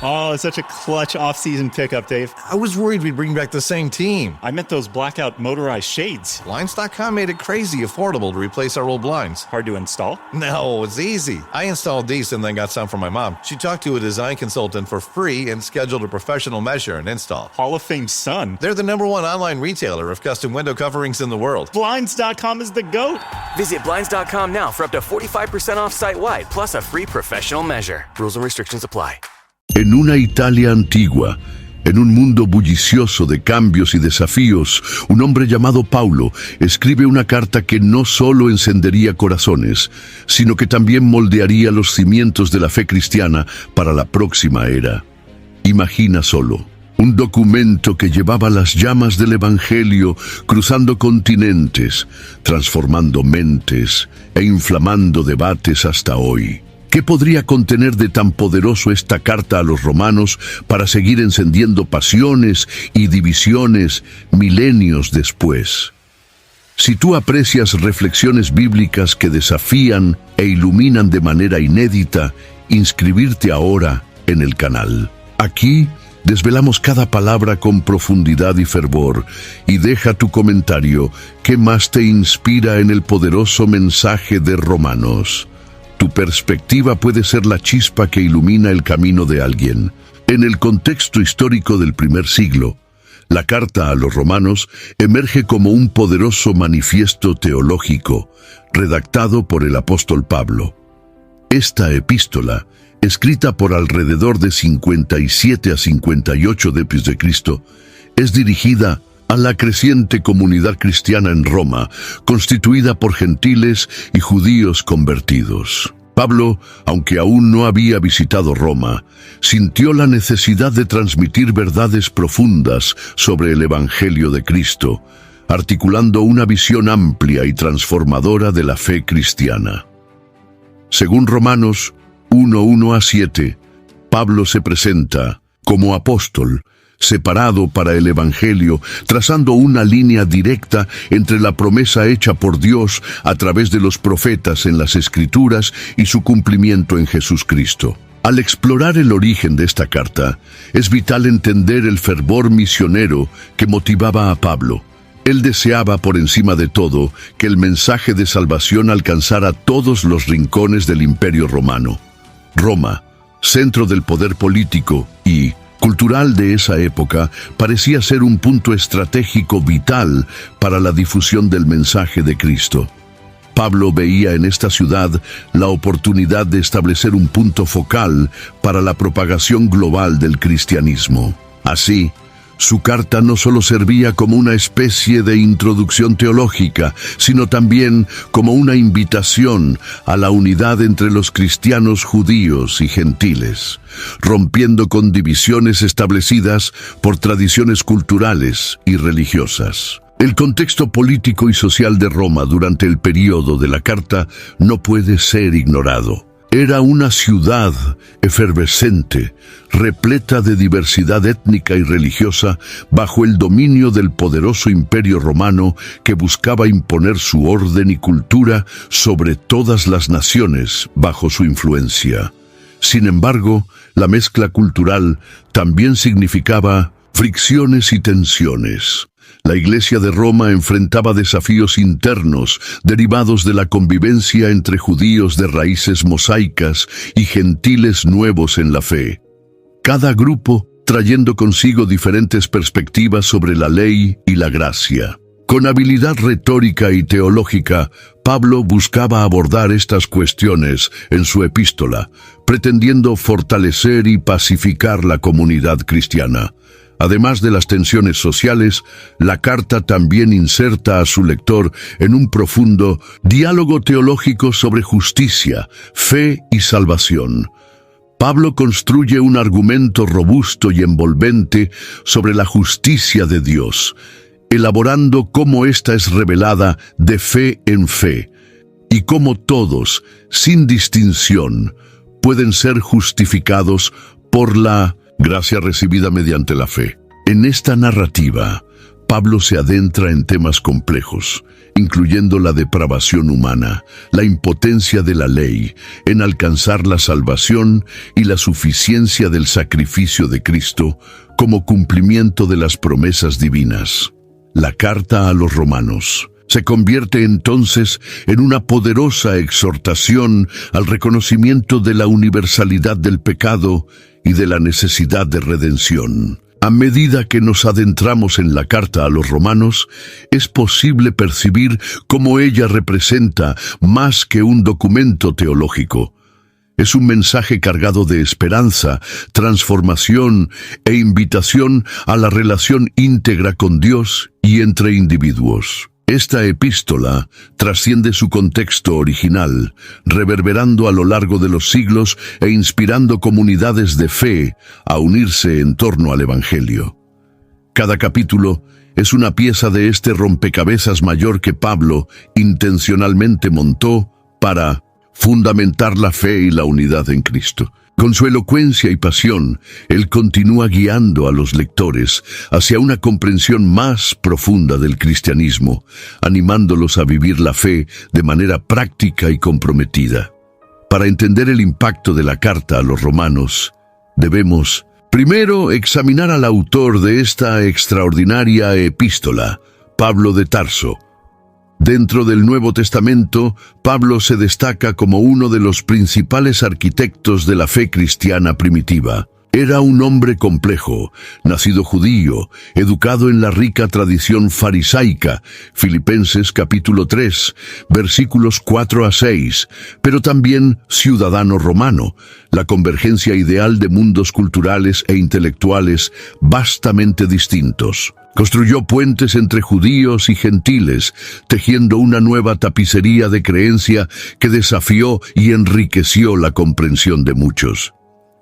Oh, it's such a clutch off-season pickup, Dave. I was worried we'd bring back the same team. I meant those blackout motorized shades. Blinds.com made it crazy affordable to replace our old blinds. Hard to install? No, it's easy. I installed these and then got some for my mom. She talked to a design consultant for free and scheduled a professional measure and install. Hall of Fame son. They're the #1 online retailer of custom window coverings in the world. Blinds.com is the GOAT. Visit Blinds.com now for up to 45% off site-wide, plus a free professional measure. Rules and restrictions apply. En una Italia antigua, en un mundo bullicioso de cambios y desafíos, un hombre llamado Paulo escribe una carta que no solo encendería corazones, sino que también moldearía los cimientos de la fe cristiana para la próxima era. Imagina solo, un documento que llevaba las llamas del Evangelio cruzando continentes, transformando mentes e inflamando debates hasta hoy. ¿Qué podría contener de tan poderoso esta carta a los romanos para seguir encendiendo pasiones y divisiones milenios después? Si tú aprecias reflexiones bíblicas que desafían e iluminan de manera inédita, inscribirte ahora en el canal. Aquí desvelamos cada palabra con profundidad y fervor, y deja tu comentario. ¿Qué más te inspira en el poderoso mensaje de Romanos? Tu perspectiva puede ser la chispa que ilumina el camino de alguien. En el contexto histórico del primer siglo, la carta a los romanos emerge como un poderoso manifiesto teológico, redactado por el apóstol Pablo. Esta epístola, escrita por alrededor de 57 a 58 d.C., es dirigida a la creciente comunidad cristiana en Roma, constituida por gentiles y judíos convertidos. Pablo, aunque aún no había visitado Roma, sintió la necesidad de transmitir verdades profundas sobre el Evangelio de Cristo, articulando una visión amplia y transformadora de la fe cristiana. Según Romanos 1:1-7, Pablo se presenta como apóstol, separado para el Evangelio, trazando una línea directa entre la promesa hecha por Dios a través de los profetas en las Escrituras y su cumplimiento en Jesucristo. Al explorar el origen de esta carta, es vital entender el fervor misionero que motivaba a Pablo. Él deseaba, por encima de todo, que el mensaje de salvación alcanzara todos los rincones del Imperio Romano. Roma, centro del poder político y cultural de esa época, parecía ser un punto estratégico vital para la difusión del mensaje de Cristo. Pablo veía en esta ciudad la oportunidad de establecer un punto focal para la propagación global del cristianismo. Así, su carta no solo servía como una especie de introducción teológica, sino también como una invitación a la unidad entre los cristianos judíos y gentiles, rompiendo con divisiones establecidas por tradiciones culturales y religiosas. El contexto político y social de Roma durante el período de la carta no puede ser ignorado. Era una ciudad efervescente, repleta de diversidad étnica y religiosa, bajo el dominio del poderoso Imperio Romano que buscaba imponer su orden y cultura sobre todas las naciones bajo su influencia. Sin embargo, la mezcla cultural también significaba fricciones y tensiones. La Iglesia de Roma enfrentaba desafíos internos derivados de la convivencia entre judíos de raíces mosaicas y gentiles nuevos en la fe. Cada grupo trayendo consigo diferentes perspectivas sobre la ley y la gracia. Con habilidad retórica y teológica, Pablo buscaba abordar estas cuestiones en su epístola, pretendiendo fortalecer y pacificar la comunidad cristiana. Además de las tensiones sociales, la carta también inserta a su lector en un profundo diálogo teológico sobre justicia, fe y salvación. Pablo construye un argumento robusto y envolvente sobre la justicia de Dios, elaborando cómo ésta es revelada de fe en fe, y cómo todos, sin distinción, pueden ser justificados por la gracia recibida mediante la fe. En esta narrativa, Pablo se adentra en temas complejos, incluyendo la depravación humana, la impotencia de la ley en alcanzar la salvación y la suficiencia del sacrificio de Cristo como cumplimiento de las promesas divinas. La carta a los Romanos se convierte entonces en una poderosa exhortación al reconocimiento de la universalidad del pecado y de la necesidad de redención. A medida que nos adentramos en la carta a los Romanos, es posible percibir cómo ella representa más que un documento teológico. Es un mensaje cargado de esperanza, transformación e invitación a la relación íntegra con Dios y entre individuos. Esta epístola trasciende su contexto original, reverberando a lo largo de los siglos e inspirando comunidades de fe a unirse en torno al Evangelio. Cada capítulo es una pieza de este rompecabezas mayor que Pablo intencionalmente montó para fundamentar la fe y la unidad en Cristo. Con su elocuencia y pasión, él continúa guiando a los lectores hacia una comprensión más profunda del cristianismo, animándolos a vivir la fe de manera práctica y comprometida. Para entender el impacto de la carta a los Romanos, debemos, primero, examinar al autor de esta extraordinaria epístola, Pablo de Tarso. Dentro del Nuevo Testamento, Pablo se destaca como uno de los principales arquitectos de la fe cristiana primitiva. Era un hombre complejo, nacido judío, educado en la rica tradición farisaica, Filipenses capítulo 3, versículos 4 a 6, pero también ciudadano romano, la convergencia ideal de mundos culturales e intelectuales vastamente distintos. Construyó puentes entre judíos y gentiles, tejiendo una nueva tapicería de creencia que desafió y enriqueció la comprensión de muchos.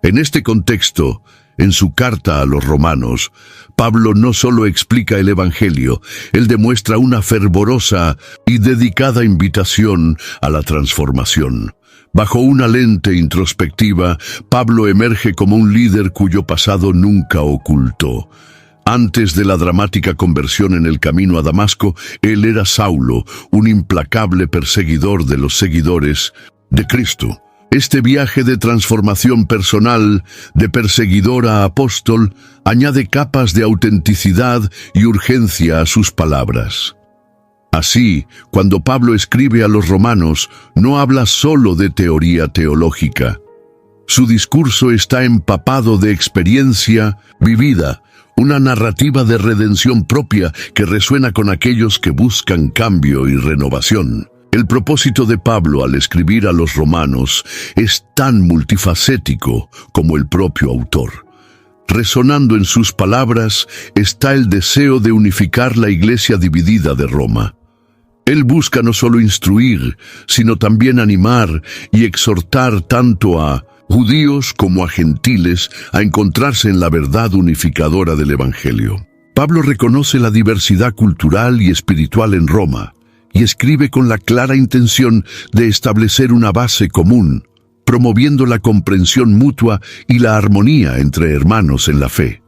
En este contexto, en su carta a los Romanos, Pablo no solo explica el Evangelio, él demuestra una fervorosa y dedicada invitación a la transformación. Bajo una lente introspectiva, Pablo emerge como un líder cuyo pasado nunca ocultó. Antes de la dramática conversión en el camino a Damasco, él era Saulo, un implacable perseguidor de los seguidores de Cristo. Este viaje de transformación personal, de perseguidor a apóstol, añade capas de autenticidad y urgencia a sus palabras. Así, cuando Pablo escribe a los Romanos, no habla solo de teoría teológica. Su discurso está empapado de experiencia vivida, una narrativa de redención propia que resuena con aquellos que buscan cambio y renovación. El propósito de Pablo al escribir a los Romanos es tan multifacético como el propio autor. Resonando en sus palabras está el deseo de unificar la iglesia dividida de Roma. Él busca no solo instruir, sino también animar y exhortar tanto a judíos como a gentiles a encontrarse en la verdad unificadora del Evangelio. Pablo reconoce la diversidad cultural y espiritual en Roma y escribe con la clara intención de establecer una base común, promoviendo la comprensión mutua y la armonía entre hermanos en la fe.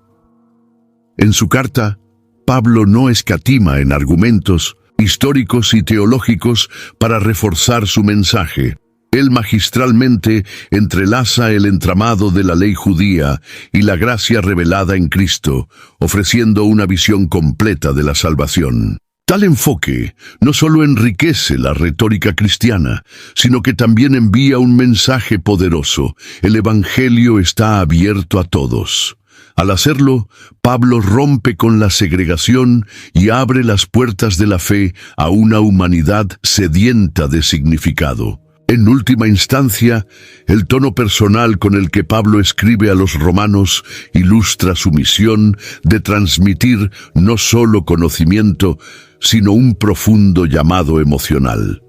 En su carta, Pablo no escatima en argumentos históricos y teológicos para reforzar su mensaje. Él magistralmente entrelaza el entramado de la ley judía y la gracia revelada en Cristo, ofreciendo una visión completa de la salvación. Tal enfoque no solo enriquece la retórica cristiana, sino que también envía un mensaje poderoso. El Evangelio está abierto a todos. Al hacerlo, Pablo rompe con la segregación y abre las puertas de la fe a una humanidad sedienta de significado. En última instancia, el tono personal con el que Pablo escribe a los romanos ilustra su misión de transmitir no solo conocimiento, sino un profundo llamado emocional.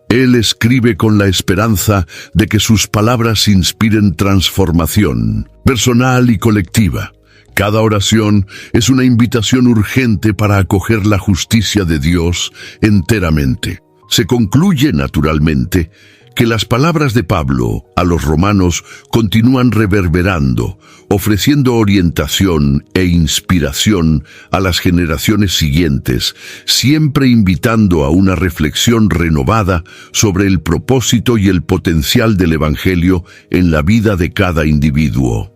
Él escribe con la esperanza de que sus palabras inspiren transformación, personal y colectiva. Cada oración es una invitación urgente para acoger la justicia de Dios enteramente. Se concluye, naturalmente, que las palabras de Pablo a los romanos continúan reverberando, ofreciendo orientación e inspiración a las generaciones siguientes, siempre invitando a una reflexión renovada sobre el propósito y el potencial del Evangelio en la vida de cada individuo.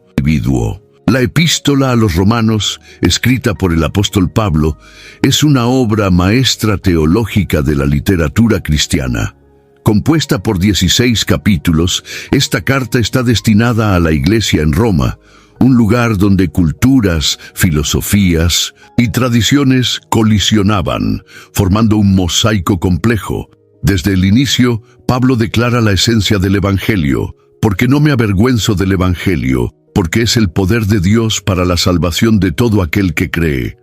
La epístola a los romanos, escrita por el apóstol Pablo, es una obra maestra teológica de la literatura cristiana. Compuesta por 16 capítulos, esta carta está destinada a la iglesia en Roma, un lugar donde culturas, filosofías y tradiciones colisionaban, formando un mosaico complejo. Desde el inicio, Pablo declara la esencia del Evangelio, porque no me avergüenzo del Evangelio, porque es el poder de Dios para la salvación de todo aquel que cree.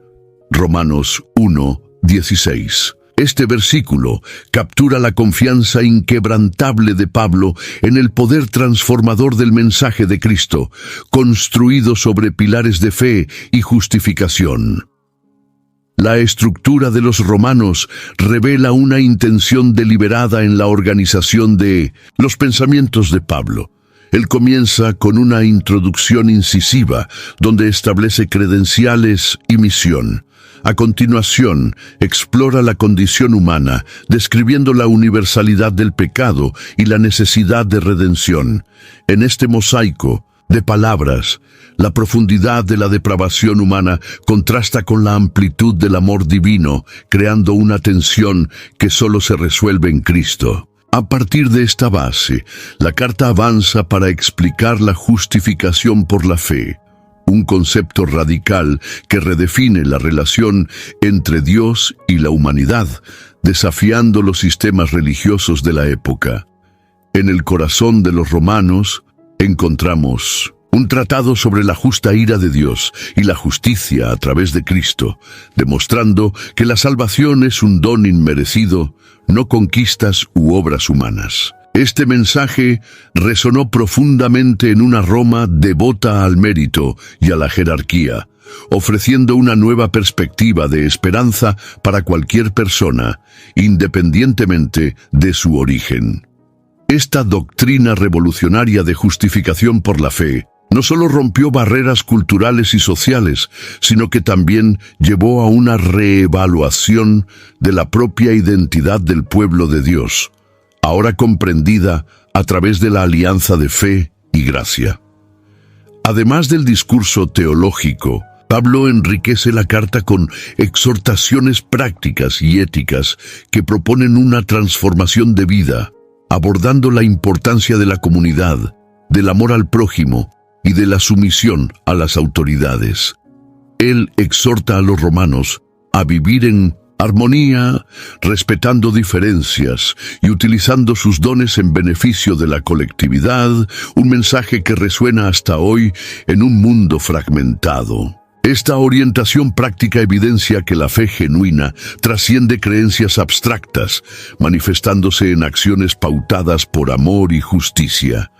Romanos 1:16. Este versículo captura la confianza inquebrantable de Pablo en el poder transformador del mensaje de Cristo, construido sobre pilares de fe y justificación. La estructura de los romanos revela una intención deliberada en la organización de los pensamientos de Pablo. Él comienza con una introducción incisiva, donde establece credenciales y misión. A continuación, explora la condición humana, describiendo la universalidad del pecado y la necesidad de redención. En este mosaico de palabras, la profundidad de la depravación humana contrasta con la amplitud del amor divino, creando una tensión que solo se resuelve en Cristo. A partir de esta base, la carta avanza para explicar la justificación por la fe, un concepto radical que redefine la relación entre Dios y la humanidad, desafiando los sistemas religiosos de la época. En el corazón de los romanos encontramos un tratado sobre la justa ira de Dios y la justicia a través de Cristo, demostrando que la salvación es un don inmerecido, no conquistas u obras humanas. Este mensaje resonó profundamente en una Roma devota al mérito y a la jerarquía, ofreciendo una nueva perspectiva de esperanza para cualquier persona, independientemente de su origen. Esta doctrina revolucionaria de justificación por la fe no solo rompió barreras culturales y sociales, sino que también llevó a una reevaluación de la propia identidad del pueblo de Dios, ahora comprendida a través de la alianza de fe y gracia. Además del discurso teológico, Pablo enriquece la carta con exhortaciones prácticas y éticas que proponen una transformación de vida, abordando la importancia de la comunidad, del amor al prójimo y de la sumisión a las autoridades. Él exhorta a los romanos a vivir en armonía, respetando diferencias y utilizando sus dones en beneficio de la colectividad, un mensaje que resuena hasta hoy en un mundo fragmentado. Esta orientación práctica evidencia que la fe genuina trasciende creencias abstractas, manifestándose en acciones pautadas por amor y justicia.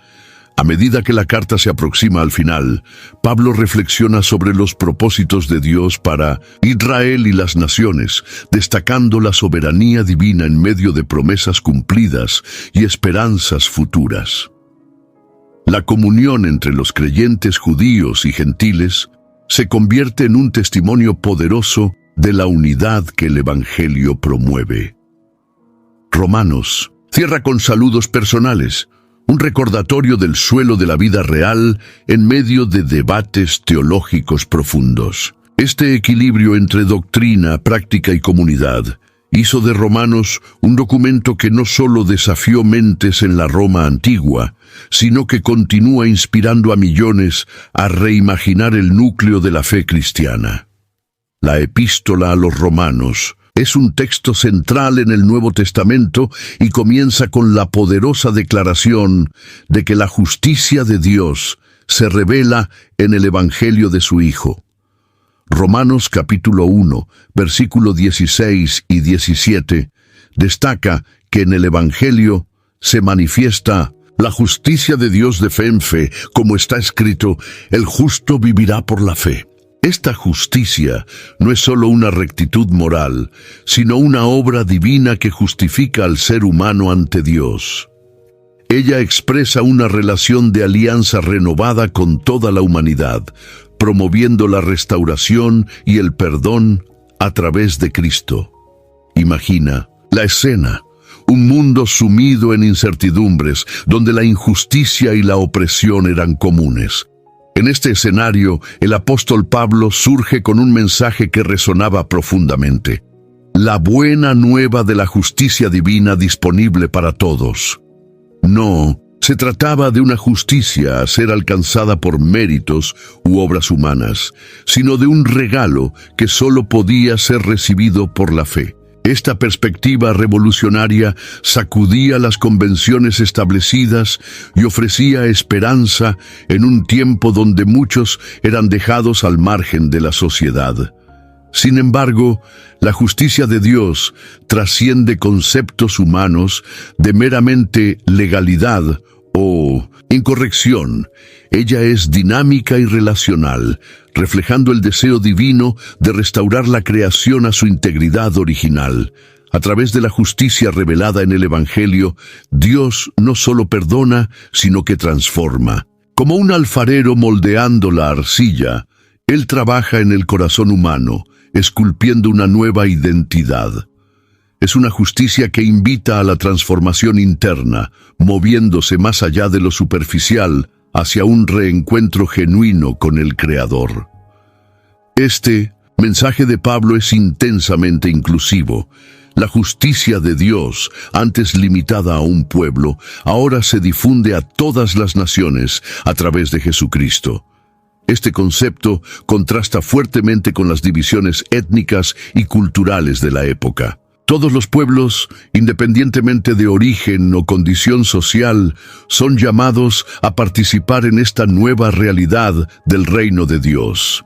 A medida que la carta se aproxima al final, Pablo reflexiona sobre los propósitos de Dios para Israel y las naciones, destacando la soberanía divina en medio de promesas cumplidas y esperanzas futuras. La comunión entre los creyentes judíos y gentiles se convierte en un testimonio poderoso de la unidad que el Evangelio promueve. Romanos cierra con saludos personales, un recordatorio del suelo de la vida real en medio de debates teológicos profundos. Este equilibrio entre doctrina, práctica y comunidad hizo de Romanos un documento que no solo desafió mentes en la Roma antigua, sino que continúa inspirando a millones a reimaginar el núcleo de la fe cristiana. La epístola a los romanos es un texto central en el Nuevo Testamento y comienza con la poderosa declaración de que la justicia de Dios se revela en el Evangelio de su Hijo. Romanos capítulo 1, versículo 16 y 17, destaca que en el Evangelio se manifiesta la justicia de Dios de fe en fe, como está escrito, el justo vivirá por la fe. Esta justicia no es solo una rectitud moral, sino una obra divina que justifica al ser humano ante Dios. Ella expresa una relación de alianza renovada con toda la humanidad, promoviendo la restauración y el perdón a través de Cristo. Imagina la escena: un mundo sumido en incertidumbres, donde la injusticia y la opresión eran comunes. En este escenario, el apóstol Pablo surge con un mensaje que resonaba profundamente: la buena nueva de la justicia divina disponible para todos. No se trataba de una justicia a ser alcanzada por méritos u obras humanas, sino de un regalo que solo podía ser recibido por la fe. Esta perspectiva revolucionaria sacudía las convenciones establecidas y ofrecía esperanza en un tiempo donde muchos eran dejados al margen de la sociedad. Sin embargo, la justicia de Dios trasciende conceptos humanos de meramente legalidad o incorrección. Ella es dinámica y relacional, reflejando el deseo divino de restaurar la creación a su integridad original. A través de la justicia revelada en el Evangelio, Dios no solo perdona, sino que transforma. Como un alfarero moldeando la arcilla, Él trabaja en el corazón humano, esculpiendo una nueva identidad. Es una justicia que invita a la transformación interna, moviéndose más allá de lo superficial, hacia un reencuentro genuino con el Creador. Este mensaje de Pablo es intensamente inclusivo. La justicia de Dios, antes limitada a un pueblo, ahora se difunde a todas las naciones a través de Jesucristo. Este concepto contrasta fuertemente con las divisiones étnicas y culturales de la época. Todos los pueblos, independientemente de origen o condición social, son llamados a participar en esta nueva realidad del reino de Dios.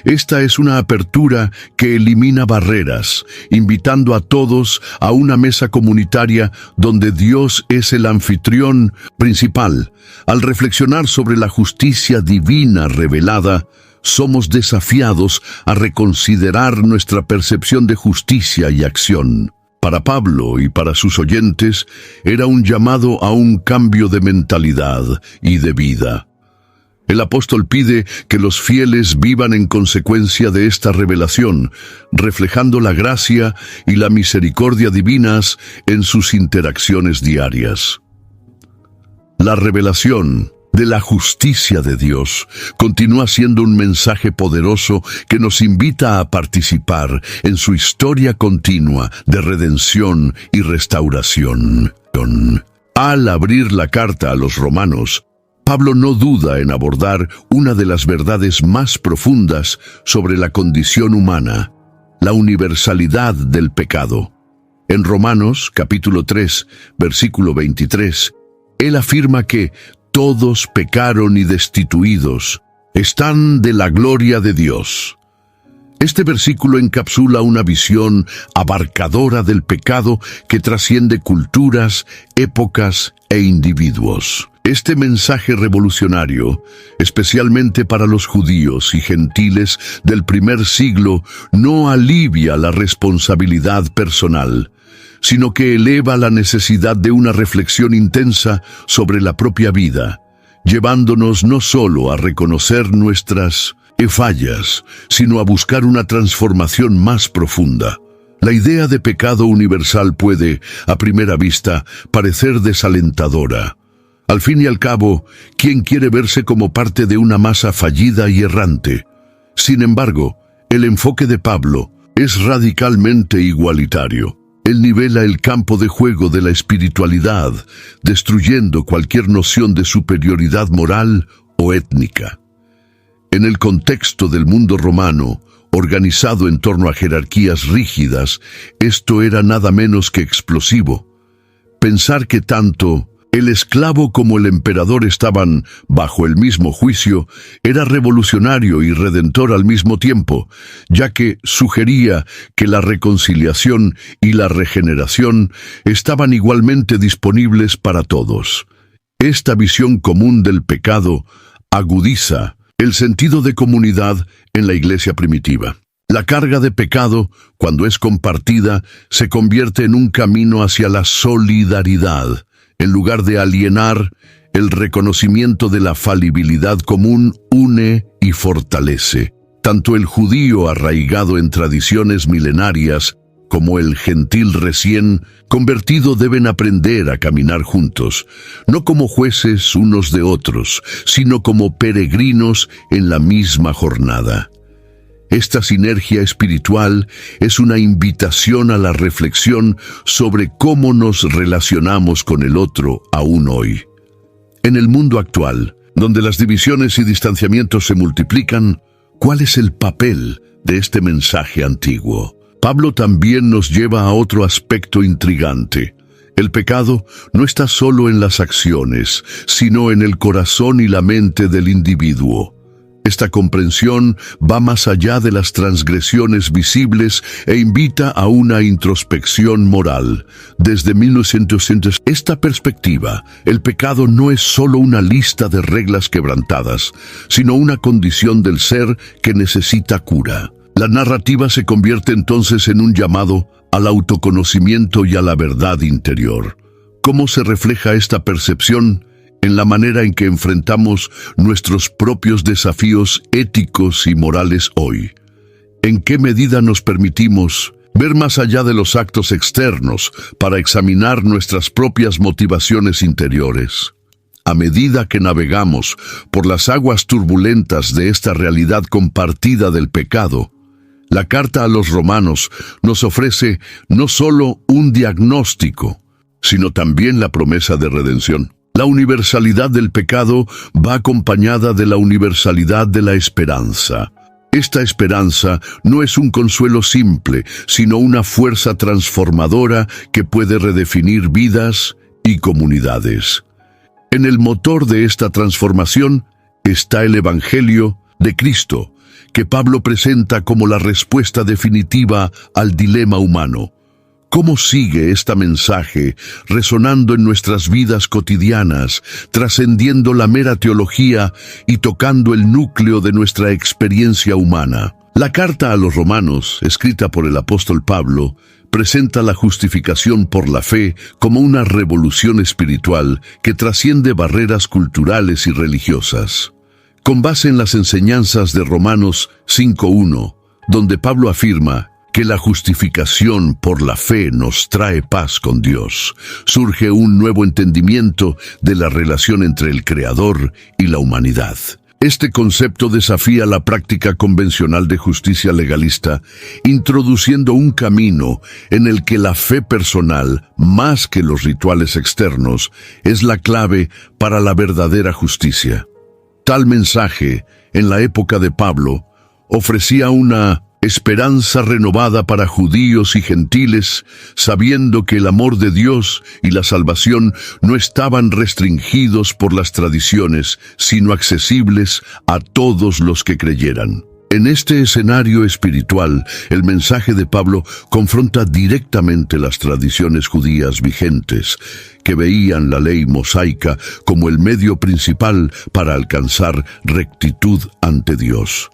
Esta es una apertura que elimina barreras, invitando a todos a una mesa comunitaria donde Dios es el anfitrión principal. Al reflexionar sobre la justicia divina revelada, somos desafiados a reconsiderar nuestra percepción de justicia y acción. Para Pablo y para sus oyentes, era un llamado a un cambio de mentalidad y de vida. El apóstol pide que los fieles vivan en consecuencia de esta revelación, reflejando la gracia y la misericordia divinas en sus interacciones diarias. La revelación de la justicia de Dios continúa siendo un mensaje poderoso que nos invita a participar en su historia continua de redención y restauración. Al abrir la carta a los romanos, Pablo no duda en abordar una de las verdades más profundas sobre la condición humana: la universalidad del pecado. En Romanos, capítulo 3, versículo 23, él afirma que todos pecaron y destituidos están de la gloria de Dios. Este versículo encapsula una visión abarcadora del pecado que trasciende culturas, épocas e individuos. Este mensaje revolucionario, especialmente para los judíos y gentiles del primer siglo, no alivia la responsabilidad personal, sino que eleva la necesidad de una reflexión intensa sobre la propia vida, llevándonos no solo a reconocer nuestras fallas, sino a buscar una transformación más profunda. La idea de pecado universal puede, a primera vista, parecer desalentadora. Al fin y al cabo, ¿quién quiere verse como parte de una masa fallida y errante? Sin embargo, el enfoque de Pablo es radicalmente igualitario. Él nivela el campo de juego de la espiritualidad, destruyendo cualquier noción de superioridad moral o étnica. En el contexto del mundo romano, organizado en torno a jerarquías rígidas, esto era nada menos que explosivo. Pensar que tanto el esclavo como el emperador estaban bajo el mismo juicio era revolucionario y redentor al mismo tiempo, ya que sugería que la reconciliación y la regeneración estaban igualmente disponibles para todos. Esta visión común del pecado agudiza el sentido de comunidad en la iglesia primitiva. La carga de pecado, cuando es compartida, se convierte en un camino hacia la solidaridad, En lugar de alienar, el reconocimiento de la falibilidad común une y fortalece. Tanto el judío arraigado en tradiciones milenarias como el gentil recién convertido deben aprender a caminar juntos, no como jueces unos de otros, sino como peregrinos en la misma jornada. Esta sinergia espiritual es una invitación a la reflexión sobre cómo nos relacionamos con el otro aún hoy. En el mundo actual, donde las divisiones y distanciamientos se multiplican, ¿cuál es el papel de este mensaje antiguo? Pablo también nos lleva a otro aspecto intrigante. El pecado no está solo en las acciones, sino en el corazón y la mente del individuo. Esta comprensión va más allá de las transgresiones visibles e invita a una introspección moral. Desde 1900, esta perspectiva, el pecado no es solo una lista de reglas quebrantadas, sino una condición del ser que necesita cura. La narrativa se convierte entonces en un llamado al autoconocimiento y a la verdad interior. ¿Cómo se refleja esta percepción en la manera en que enfrentamos nuestros propios desafíos éticos y morales hoy? ¿En qué medida nos permitimos ver más allá de los actos externos para examinar nuestras propias motivaciones interiores? A medida que navegamos por las aguas turbulentas de esta realidad compartida del pecado, la carta a los Romanos nos ofrece no solo un diagnóstico, sino también la promesa de redención. La universalidad del pecado va acompañada de la universalidad de la esperanza. Esta esperanza no es un consuelo simple, sino una fuerza transformadora que puede redefinir vidas y comunidades. En el motor de esta transformación está el Evangelio de Cristo, que Pablo presenta como la respuesta definitiva al dilema humano. ¿Cómo sigue este mensaje resonando en nuestras vidas cotidianas, trascendiendo la mera teología y tocando el núcleo de nuestra experiencia humana? La carta a los Romanos, escrita por el apóstol Pablo, presenta la justificación por la fe como una revolución espiritual que trasciende barreras culturales y religiosas. Con base en las enseñanzas de Romanos 5:1, donde Pablo afirma que la justificación por la fe nos trae paz con Dios, surge un nuevo entendimiento de la relación entre el Creador y la humanidad. Este concepto desafía la práctica convencional de justicia legalista, introduciendo un camino en el que la fe personal, más que los rituales externos, es la clave para la verdadera justicia. Tal mensaje, en la época de Pablo, ofrecía una esperanza renovada para judíos y gentiles, sabiendo que el amor de Dios y la salvación no estaban restringidos por las tradiciones, sino accesibles a todos los que creyeran. En este escenario espiritual, el mensaje de Pablo confronta directamente las tradiciones judías vigentes, que veían la ley mosaica como el medio principal para alcanzar rectitud ante Dios.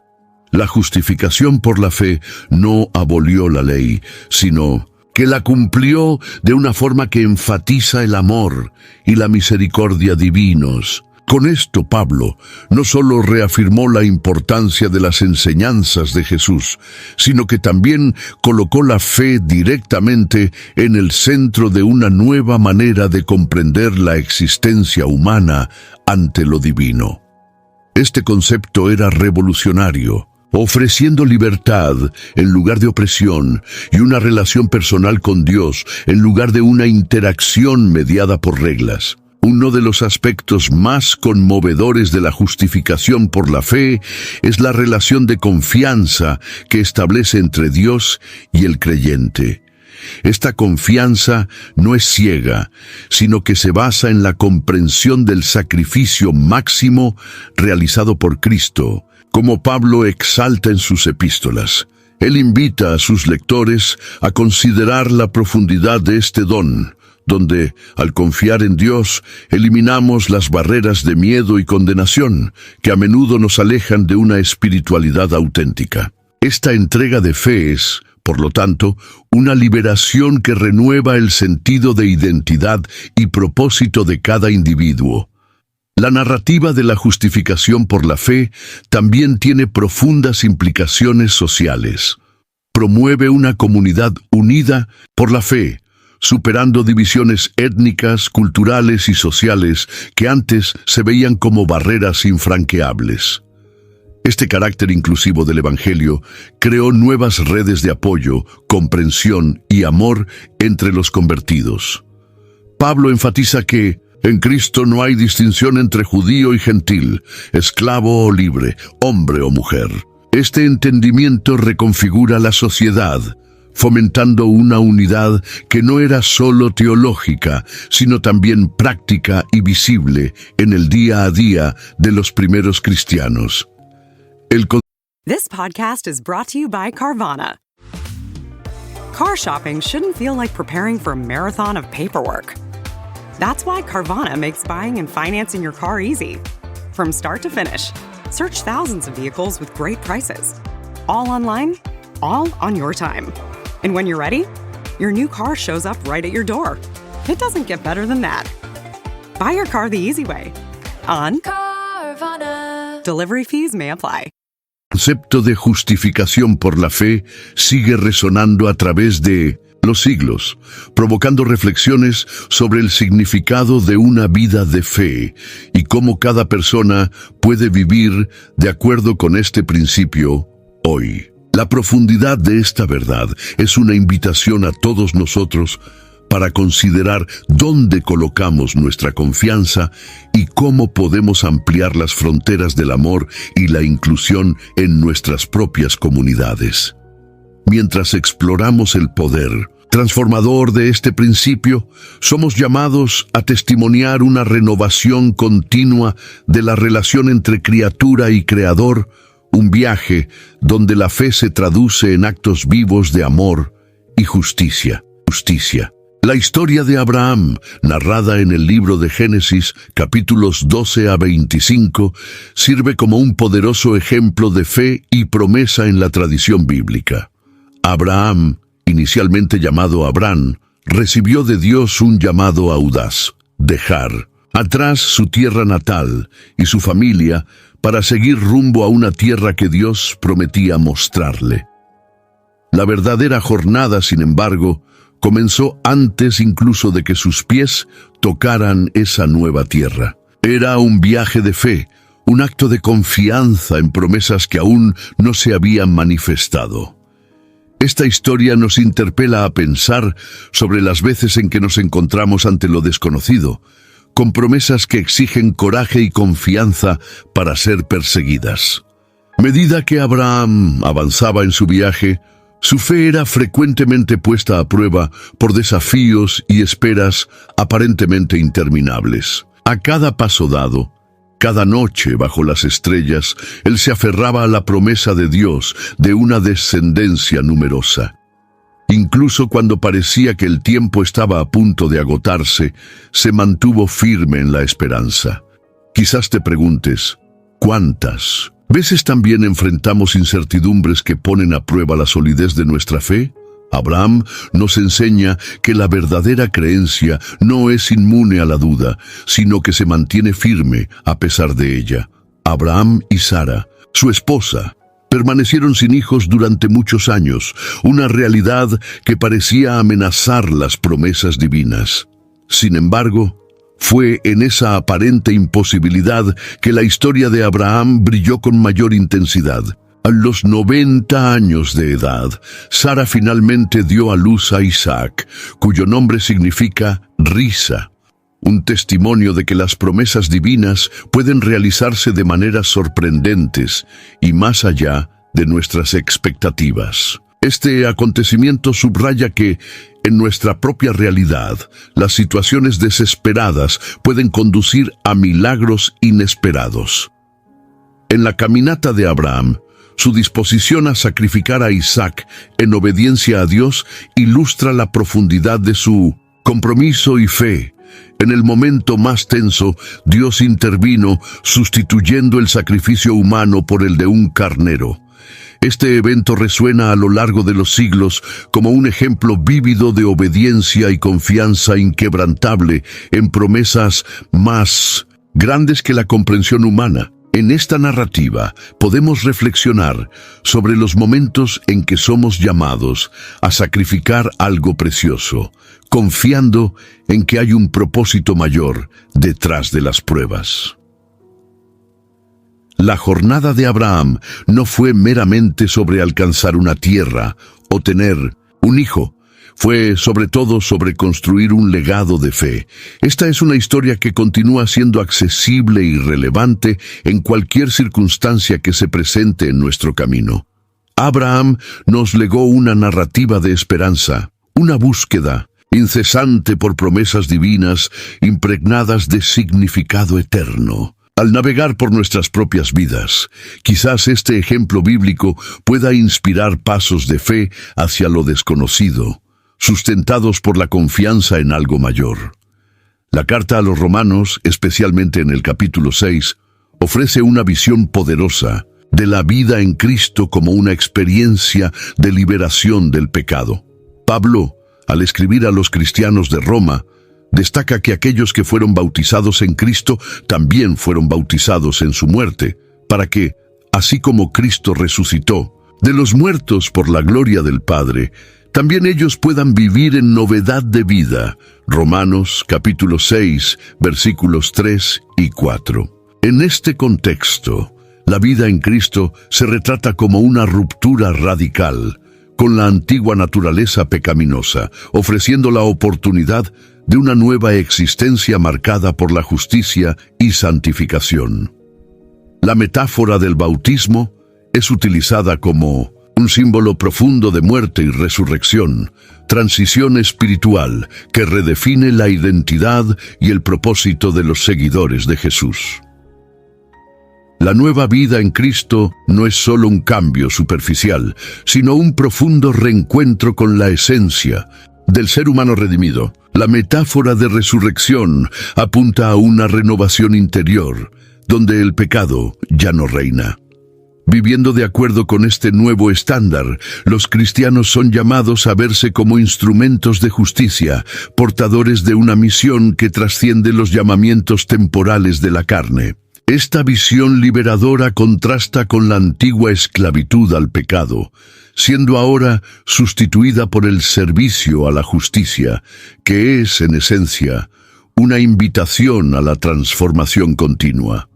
La justificación por la fe no abolió la ley, sino que la cumplió de una forma que enfatiza el amor y la misericordia divinos. Con esto, Pablo no solo reafirmó la importancia de las enseñanzas de Jesús, sino que también colocó la fe directamente en el centro de una nueva manera de comprender la existencia humana ante lo divino. Este concepto era revolucionario, ofreciendo libertad en lugar de opresión y una relación personal con Dios en lugar de una interacción mediada por reglas. Uno de los aspectos más conmovedores de la justificación por la fe es la relación de confianza que establece entre Dios y el creyente. Esta confianza no es ciega, sino que se basa en la comprensión del sacrificio máximo realizado por Cristo, como Pablo exalta en sus epístolas. Él invita a sus lectores a considerar la profundidad de este don, donde, al confiar en Dios, eliminamos las barreras de miedo y condenación que a menudo nos alejan de una espiritualidad auténtica. Esta entrega de fe es, Por lo tanto, una liberación que renueva el sentido de identidad y propósito de cada individuo. La narrativa de la justificación por la fe también tiene profundas implicaciones sociales. Promueve una comunidad unida por la fe, superando divisiones étnicas, culturales y sociales que antes se veían como barreras infranqueables. Este carácter inclusivo del Evangelio creó nuevas redes de apoyo, comprensión y amor entre los convertidos. Pablo enfatiza que en Cristo no hay distinción entre judío y gentil, esclavo o libre, hombre o mujer. Este entendimiento reconfigura la sociedad, fomentando una unidad que no era solo teológica, sino también práctica y visible en el día a día de los primeros cristianos. This podcast is brought to you by Carvana. Car shopping shouldn't feel like preparing for a marathon of paperwork. That's why Carvana makes buying and financing your car easy. From start to finish, search thousands of vehicles with great prices. All online, all on your time. And when you're ready, your new car shows up right at your door. It doesn't get better than that. Buy your car the easy way. On Carvana. Delivery fees may apply. El concepto de justificación por la fe sigue resonando a través de los siglos, provocando reflexiones sobre el significado de una vida de fe y cómo cada persona puede vivir de acuerdo con este principio hoy. La profundidad de esta verdad es una invitación a todos nosotros para considerar dónde colocamos nuestra confianza y cómo podemos ampliar las fronteras del amor y la inclusión en nuestras propias comunidades. Mientras exploramos el poder transformador de este principio, somos llamados a testimoniar una renovación continua de la relación entre criatura y creador, un viaje donde la fe se traduce en actos vivos de amor y justicia. La historia de Abraham, narrada en el libro de Génesis, capítulos 12 a 25, sirve como un poderoso ejemplo de fe y promesa en la tradición bíblica. Abraham, inicialmente llamado Abrán, recibió de Dios un llamado audaz: dejar atrás su tierra natal y su familia para seguir rumbo a una tierra que Dios prometía mostrarle. La verdadera jornada, sin embargo, comenzó antes incluso de que sus pies tocaran esa nueva tierra. Era un viaje de fe, un acto de confianza en promesas que aún no se habían manifestado. Esta historia nos interpela a pensar sobre las veces en que nos encontramos ante lo desconocido, con promesas que exigen coraje y confianza para ser perseguidas. A medida que Abraham avanzaba en su viaje, su fe era frecuentemente puesta a prueba por desafíos y esperas aparentemente interminables. A cada paso dado, cada noche bajo las estrellas, él se aferraba a la promesa de Dios de una descendencia numerosa. Incluso cuando parecía que el tiempo estaba a punto de agotarse, se mantuvo firme en la esperanza. Quizás te preguntes, ¿cuántas veces también enfrentamos incertidumbres que ponen a prueba la solidez de nuestra fe? Abraham nos enseña que la verdadera creencia no es inmune a la duda, sino que se mantiene firme a pesar de ella. Abraham y Sara, su esposa, permanecieron sin hijos durante muchos años, una realidad que parecía amenazar las promesas divinas. Sin embargo, fue en esa aparente imposibilidad que la historia de Abraham brilló con mayor intensidad. A los 90 años de edad, Sara finalmente dio a luz a Isaac, cuyo nombre significa risa, un testimonio de que las promesas divinas pueden realizarse de maneras sorprendentes y más allá de nuestras expectativas. Este acontecimiento subraya que, en nuestra propia realidad, las situaciones desesperadas pueden conducir a milagros inesperados. En la caminata de Abraham, su disposición a sacrificar a Isaac en obediencia a Dios ilustra la profundidad de su compromiso y fe. En el momento más tenso, Dios intervino sustituyendo el sacrificio humano por el de un carnero. Este evento resuena a lo largo de los siglos como un ejemplo vívido de obediencia y confianza inquebrantable en promesas más grandes que la comprensión humana. En esta narrativa podemos reflexionar sobre los momentos en que somos llamados a sacrificar algo precioso, confiando en que hay un propósito mayor detrás de las pruebas. La jornada de Abraham no fue meramente sobre alcanzar una tierra o tener un hijo. Fue sobre todo sobre construir un legado de fe. Esta es una historia que continúa siendo accesible y relevante en cualquier circunstancia que se presente en nuestro camino. Abraham nos legó una narrativa de esperanza, una búsqueda incesante por promesas divinas impregnadas de significado eterno. Al navegar por nuestras propias vidas, quizás este ejemplo bíblico pueda inspirar pasos de fe hacia lo desconocido, sustentados por la confianza en algo mayor. La carta a los Romanos, especialmente en el capítulo 6, ofrece una visión poderosa de la vida en Cristo como una experiencia de liberación del pecado. Pablo, al escribir a los cristianos de Roma, destaca que aquellos que fueron bautizados en Cristo también fueron bautizados en su muerte, para que, así como Cristo resucitó de los muertos por la gloria del Padre, también ellos puedan vivir en novedad de vida. Romanos capítulo 6, versículos 3 y 4. En este contexto, la vida en Cristo se retrata como una ruptura radical con la antigua naturaleza pecaminosa, ofreciendo la oportunidad de una nueva existencia marcada por la justicia y santificación. La metáfora del bautismo es utilizada como un símbolo profundo de muerte y resurrección, transición espiritual que redefine la identidad y el propósito de los seguidores de Jesús. La nueva vida en Cristo no es solo un cambio superficial, sino un profundo reencuentro con la esencia del ser humano redimido. La metáfora de resurrección apunta a una renovación interior, donde el pecado ya no reina. Viviendo de acuerdo con este nuevo estándar, los cristianos son llamados a verse como instrumentos de justicia, portadores de una misión que trasciende los llamamientos temporales de la carne. Esta visión liberadora contrasta con la antigua esclavitud al pecado, siendo ahora sustituida por el servicio a la justicia, que es, en esencia, una invitación a la transformación continua.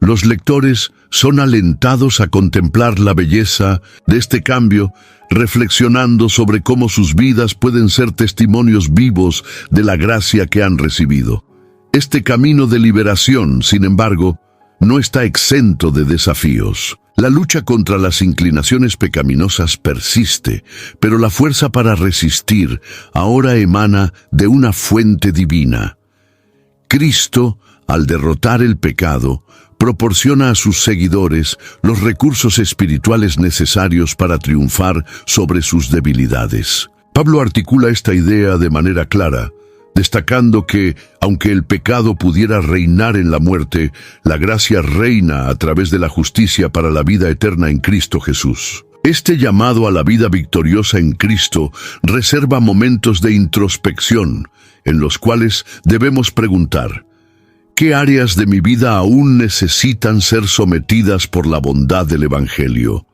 Los lectores son alentados a contemplar la belleza de este cambio, reflexionando sobre cómo sus vidas pueden ser testimonios vivos de la gracia que han recibido. Este camino de liberación, sin embargo, no está exento de desafíos. La lucha contra las inclinaciones pecaminosas persiste, pero la fuerza para resistir ahora emana de una fuente divina. Cristo, al derrotar el pecado, proporciona a sus seguidores los recursos espirituales necesarios para triunfar sobre sus debilidades. Pablo articula esta idea de manera clara, destacando que, aunque el pecado pudiera reinar en la muerte, la gracia reina a través de la justicia para la vida eterna en Cristo Jesús. Este llamado a la vida victoriosa en Cristo reserva momentos de introspección, en los cuales debemos preguntar: ¿qué áreas de mi vida aún necesitan ser sometidas por la bondad del Evangelio?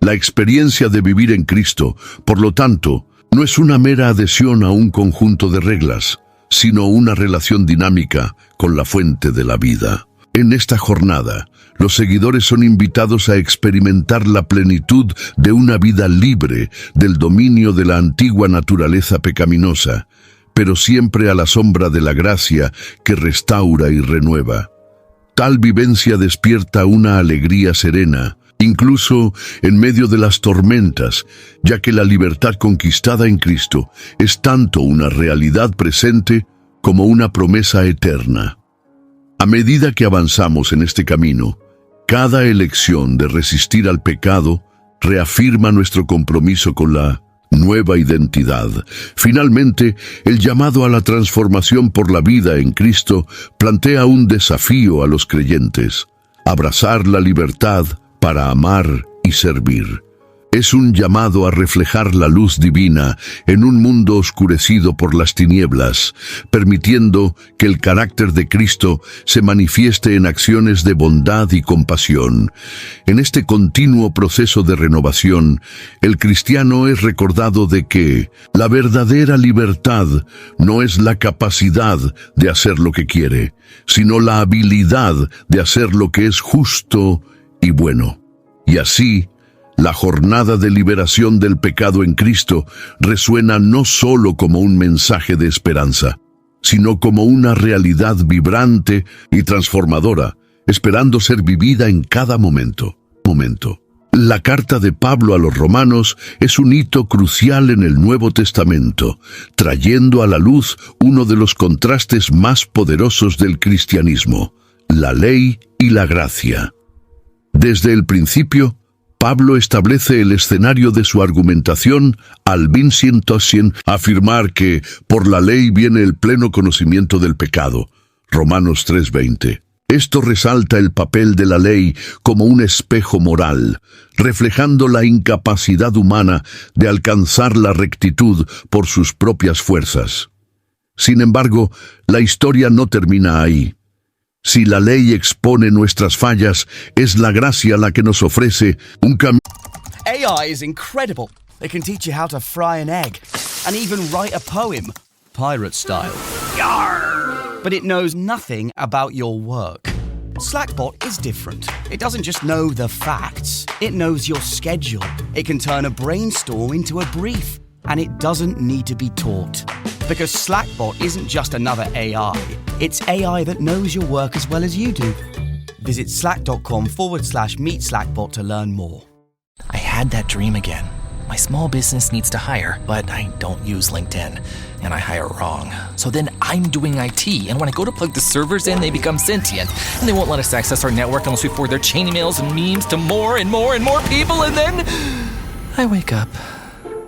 La experiencia de vivir en Cristo, por lo tanto, no es una mera adhesión a un conjunto de reglas, sino una relación dinámica con la fuente de la vida. En esta jornada, los seguidores son invitados a experimentar la plenitud de una vida libre del dominio de la antigua naturaleza pecaminosa, pero siempre a la sombra de la gracia que restaura y renueva. Tal vivencia despierta una alegría serena, incluso en medio de las tormentas, ya que la libertad conquistada en Cristo es tanto una realidad presente como una promesa eterna. A medida que avanzamos en este camino, cada elección de resistir al pecado reafirma nuestro compromiso con la nueva identidad. Finalmente, el llamado a la transformación por la vida en Cristo plantea un desafío a los creyentes: abrazar la libertad para amar y servir. Es un llamado a reflejar la luz divina en un mundo oscurecido por las tinieblas, permitiendo que el carácter de Cristo se manifieste en acciones de bondad y compasión. En este continuo proceso de renovación, el cristiano es recordado de que la verdadera libertad no es la capacidad de hacer lo que quiere, sino la habilidad de hacer lo que es justo y bueno. Y así, la jornada de liberación del pecado en Cristo resuena no solo como un mensaje de esperanza, sino como una realidad vibrante y transformadora, esperando ser vivida en cada momento. La carta de Pablo a los romanos es un hito crucial en el Nuevo Testamento, trayendo a la luz uno de los contrastes más poderosos del cristianismo, la ley y la gracia. Desde el principio, Pablo establece el escenario de su argumentación al afirmar que por la ley viene el pleno conocimiento del pecado. Romanos 3:20. Esto resalta el papel de la ley como un espejo moral, reflejando la incapacidad humana de alcanzar la rectitud por sus propias fuerzas. Sin embargo, la historia no termina ahí. Si la ley expone nuestras fallas, es la gracia la que nos ofrece un camino. AI is incredible. It can teach you how to fry an egg and even write a poem, pirate style. Yarr! But it knows nothing about your work. Slackbot is different. It doesn't just know the facts. It knows your schedule. It can turn a brainstorm into a brief. And it doesn't need to be taught. Because Slackbot isn't just another AI. It's AI that knows your work as well as you do. Visit slack.com/meet Slackbot to learn more. I had that dream again. My small business needs to hire, but I don't use LinkedIn. And I hire wrong. So then I'm doing IT, and when I go to plug the servers in, they become sentient. And they won't let us access our network unless we forward their chain emails and memes to more and more and more people, and then I wake up.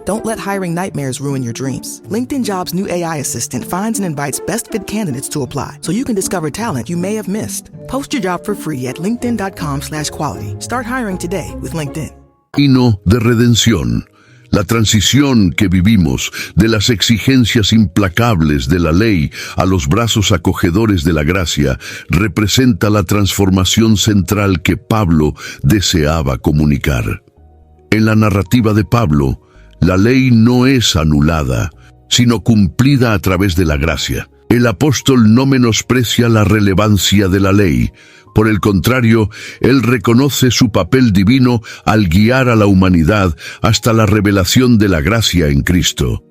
Don't let hiring nightmares ruin your dreams. LinkedIn Jobs' new AI assistant finds and invites best-fit candidates to apply, so you can discover talent you may have missed. Post your job for free at linkedin.com/quality. Start hiring today with LinkedIn. Camino de redención. La transición que vivimos de las exigencias implacables de la ley a los brazos acogedores de la gracia representa la transformación central que Pablo deseaba comunicar. En la narrativa de Pablo, la ley no es anulada, sino cumplida a través de la gracia. El apóstol no menosprecia la relevancia de la ley. Por el contrario, él reconoce su papel divino al guiar a la humanidad hasta la revelación de la gracia en Cristo.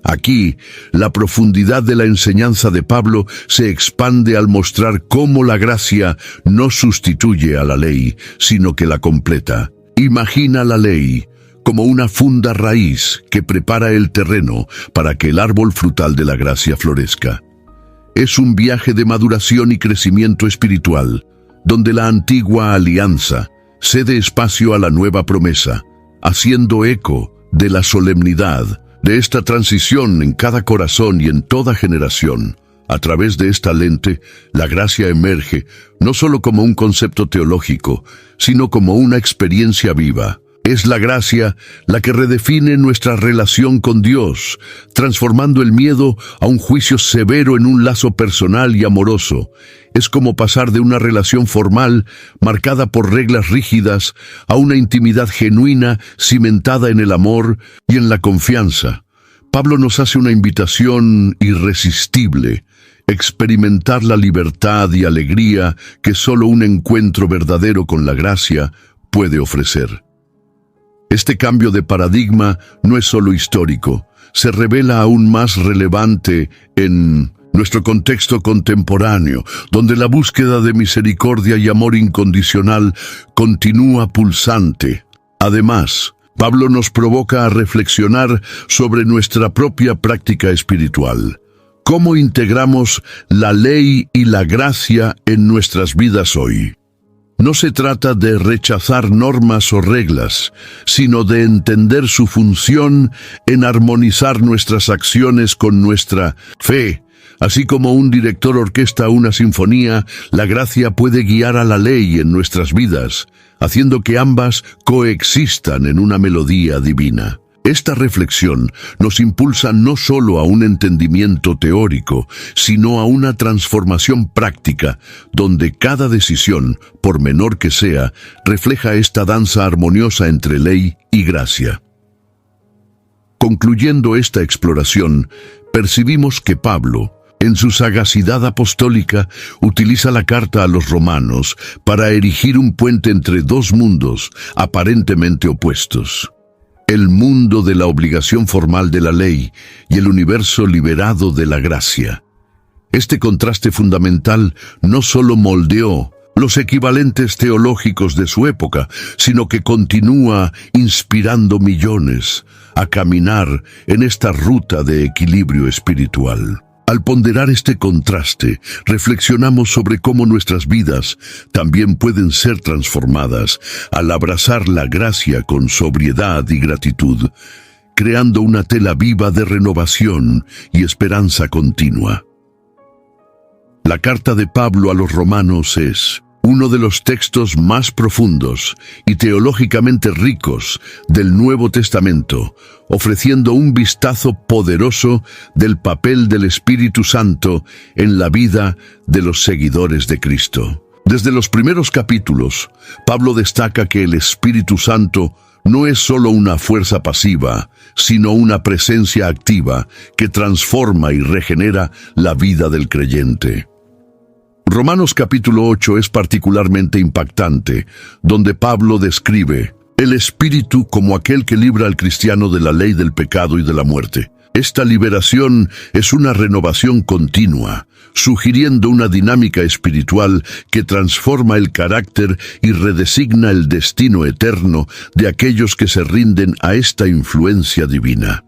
Aquí, la profundidad de la enseñanza de Pablo se expande al mostrar cómo la gracia no sustituye a la ley, sino que la completa. Imagina la ley como una funda raíz que prepara el terreno para que el árbol frutal de la gracia florezca. Es un viaje de maduración y crecimiento espiritual, donde la antigua alianza cede espacio a la nueva promesa, haciendo eco de la solemnidad de esta transición en cada corazón y en toda generación. A través de esta lente, la gracia emerge no solo como un concepto teológico, sino como una experiencia viva. Es la gracia la que redefine nuestra relación con Dios, transformando el miedo a un juicio severo en un lazo personal y amoroso. Es como pasar de una relación formal, marcada por reglas rígidas, a una intimidad genuina, cimentada en el amor y en la confianza. Pablo nos hace una invitación irresistible: experimentar la libertad y alegría que solo un encuentro verdadero con la gracia puede ofrecer. Este cambio de paradigma no es solo histórico, se revela aún más relevante en nuestro contexto contemporáneo, donde la búsqueda de misericordia y amor incondicional continúa pulsante. Además, Pablo nos provoca a reflexionar sobre nuestra propia práctica espiritual. ¿Cómo integramos la ley y la gracia en nuestras vidas hoy? No se trata de rechazar normas o reglas, sino de entender su función en armonizar nuestras acciones con nuestra fe. Así como un director orquesta una sinfonía, la gracia puede guiar a la ley en nuestras vidas, haciendo que ambas coexistan en una melodía divina. Esta reflexión nos impulsa no solo a un entendimiento teórico, sino a una transformación práctica, donde cada decisión, por menor que sea, refleja esta danza armoniosa entre ley y gracia. Concluyendo esta exploración, percibimos que Pablo, en su sagacidad apostólica, utiliza la carta a los romanos para erigir un puente entre dos mundos aparentemente opuestos: el mundo de la obligación formal de la ley y el universo liberado de la gracia. Este contraste fundamental no solo moldeó los equivalentes teológicos de su época, sino que continúa inspirando millones a caminar en esta ruta de equilibrio espiritual. Al ponderar este contraste, reflexionamos sobre cómo nuestras vidas también pueden ser transformadas al abrazar la gracia con sobriedad y gratitud, creando una tela viva de renovación y esperanza continua. La carta de Pablo a los romanos es uno de los textos más profundos y teológicamente ricos del Nuevo Testamento, ofreciendo un vistazo poderoso del papel del Espíritu Santo en la vida de los seguidores de Cristo. Desde los primeros capítulos, Pablo destaca que el Espíritu Santo no es solo una fuerza pasiva, sino una presencia activa que transforma y regenera la vida del creyente. Romanos capítulo 8 es particularmente impactante, donde Pablo describe el Espíritu como aquel que libra al cristiano de la ley del pecado y de la muerte. Esta liberación es una renovación continua, sugiriendo una dinámica espiritual que transforma el carácter y redesigna el destino eterno de aquellos que se rinden a esta influencia divina.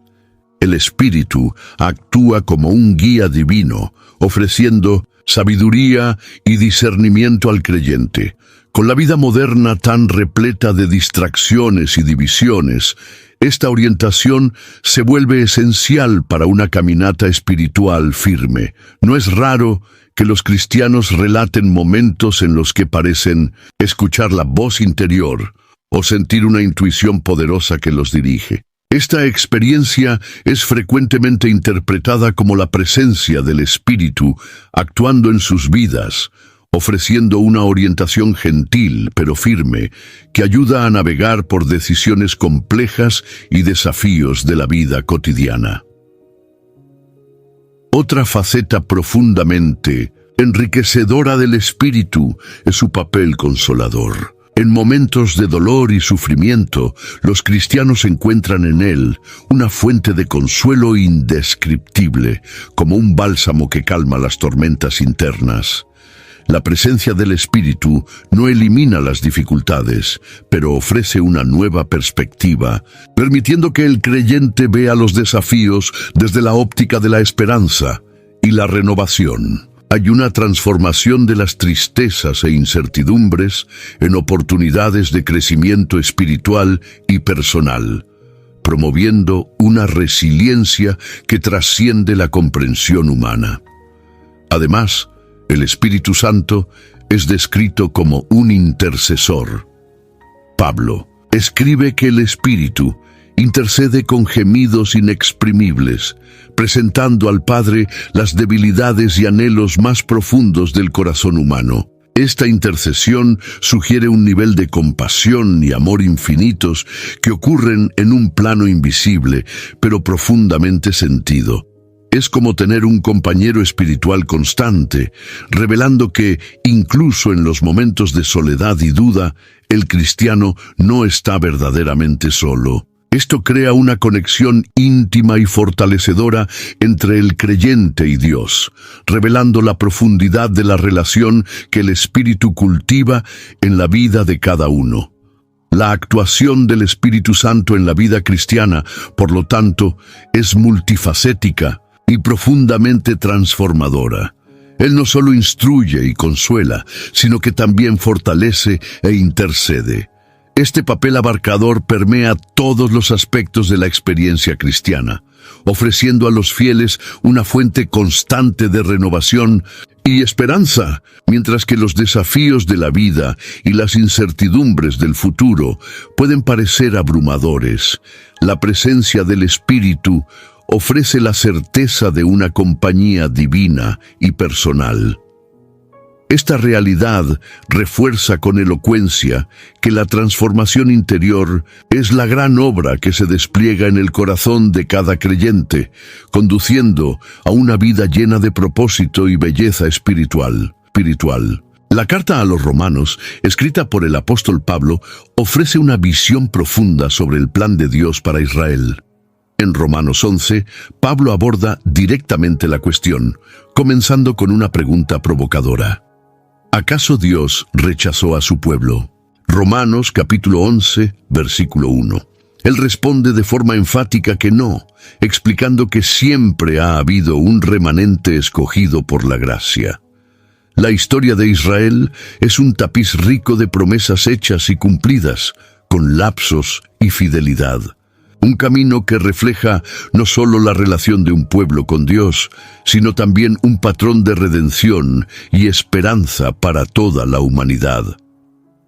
El Espíritu actúa como un guía divino, ofreciendo sabiduría y discernimiento al creyente. Con la vida moderna tan repleta de distracciones y divisiones, esta orientación se vuelve esencial para una caminata espiritual firme. No es raro que los cristianos relaten momentos en los que parecen escuchar la voz interior o sentir una intuición poderosa que los dirige. Esta experiencia es frecuentemente interpretada como la presencia del Espíritu actuando en sus vidas, ofreciendo una orientación gentil pero firme que ayuda a navegar por decisiones complejas y desafíos de la vida cotidiana. Otra faceta profundamente enriquecedora del Espíritu es su papel consolador. En momentos de dolor y sufrimiento, los cristianos encuentran en él una fuente de consuelo indescriptible, como un bálsamo que calma las tormentas internas. La presencia del Espíritu no elimina las dificultades, pero ofrece una nueva perspectiva, permitiendo que el creyente vea los desafíos desde la óptica de la esperanza y la renovación. Hay una transformación de las tristezas e incertidumbres en oportunidades de crecimiento espiritual y personal, promoviendo una resiliencia que trasciende la comprensión humana. Además, el Espíritu Santo es descrito como un intercesor. Pablo escribe que el Espíritu intercede con gemidos inexprimibles, presentando al Padre las debilidades y anhelos más profundos del corazón humano. Esta intercesión sugiere un nivel de compasión y amor infinitos que ocurren en un plano invisible, pero profundamente sentido. Es como tener un compañero espiritual constante, revelando que, incluso en los momentos de soledad y duda, el cristiano no está verdaderamente solo. Esto crea una conexión íntima y fortalecedora entre el creyente y Dios, revelando la profundidad de la relación que el Espíritu cultiva en la vida de cada uno. La actuación del Espíritu Santo en la vida cristiana, por lo tanto, es multifacética y profundamente transformadora. Él no solo instruye y consuela, sino que también fortalece e intercede. Este papel abarcador permea todos los aspectos de la experiencia cristiana, ofreciendo a los fieles una fuente constante de renovación y esperanza, mientras que los desafíos de la vida y las incertidumbres del futuro pueden parecer abrumadores. La presencia del Espíritu ofrece la certeza de una compañía divina y personal. Esta realidad refuerza con elocuencia que la transformación interior es la gran obra que se despliega en el corazón de cada creyente, conduciendo a una vida llena de propósito y belleza espiritual. La carta a los Romanos, escrita por el apóstol Pablo, ofrece una visión profunda sobre el plan de Dios para Israel. En Romanos 11, Pablo aborda directamente la cuestión, comenzando con una pregunta provocadora. ¿Acaso Dios rechazó a su pueblo? Romanos capítulo 11, versículo 1. Él responde de forma enfática que no, explicando que siempre ha habido un remanente escogido por la gracia. La historia de Israel es un tapiz rico de promesas hechas y cumplidas, con lapsos y fidelidad. Un camino que refleja no solo la relación de un pueblo con Dios, sino también un patrón de redención y esperanza para toda la humanidad.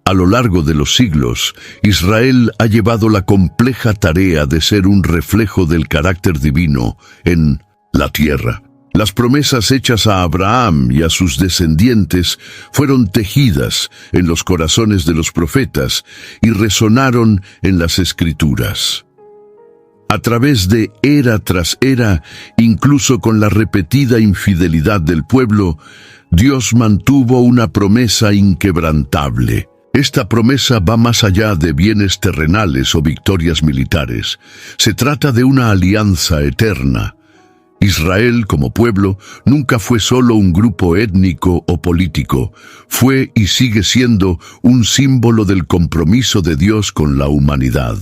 A lo largo de los siglos, Israel ha llevado la compleja tarea de ser un reflejo del carácter divino en la tierra. Las promesas hechas a Abraham y a sus descendientes fueron tejidas en los corazones de los profetas y resonaron en las Escrituras. A través de era tras era, incluso con la repetida infidelidad del pueblo, Dios mantuvo una promesa inquebrantable. Esta promesa va más allá de bienes terrenales o victorias militares. Se trata de una alianza eterna. Israel, como pueblo, nunca fue solo un grupo étnico o político. Fue y sigue siendo un símbolo del compromiso de Dios con la humanidad.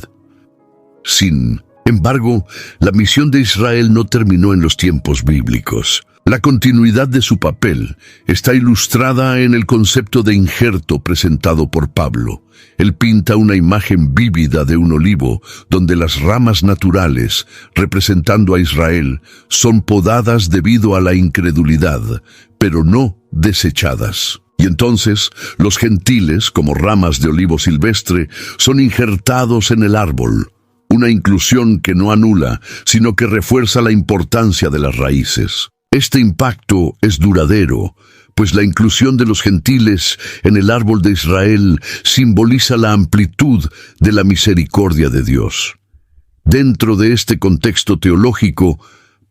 Sin embargo, la misión de Israel no terminó en los tiempos bíblicos. La continuidad de su papel está ilustrada en el concepto de injerto presentado por Pablo. Él pinta una imagen vívida de un olivo, donde las ramas naturales, representando a Israel, son podadas debido a la incredulidad, pero no desechadas. Y entonces, los gentiles, como ramas de olivo silvestre, son injertados en el árbol. Una inclusión que no anula, sino que refuerza la importancia de las raíces. Este impacto es duradero, pues la inclusión de los gentiles en el árbol de Israel simboliza la amplitud de la misericordia de Dios. Dentro de este contexto teológico,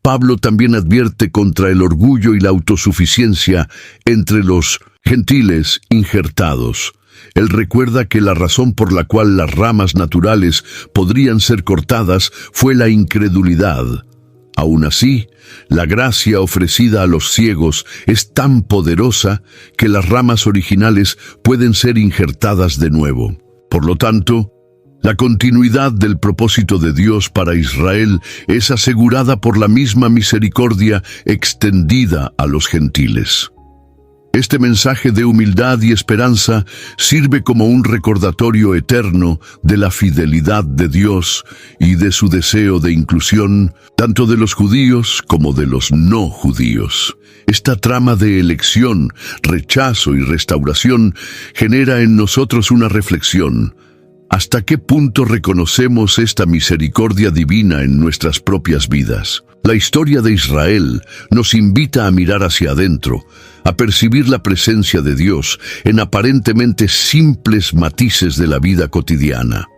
Pablo también advierte contra el orgullo y la autosuficiencia entre los gentiles injertados. Él recuerda que la razón por la cual las ramas naturales podrían ser cortadas fue la incredulidad. Aún así, la gracia ofrecida a los ciegos es tan poderosa que las ramas originales pueden ser injertadas de nuevo. Por lo tanto, la continuidad del propósito de Dios para Israel es asegurada por la misma misericordia extendida a los gentiles. Este mensaje de humildad y esperanza sirve como un recordatorio eterno de la fidelidad de Dios y de su deseo de inclusión, tanto de los judíos como de los no judíos. Esta trama de elección, rechazo y restauración genera en nosotros una reflexión. ¿Hasta qué punto reconocemos esta misericordia divina en nuestras propias vidas? La historia de Israel nos invita a mirar hacia adentro, a percibir la presencia de Dios en aparentemente simples matices de la vida cotidiana.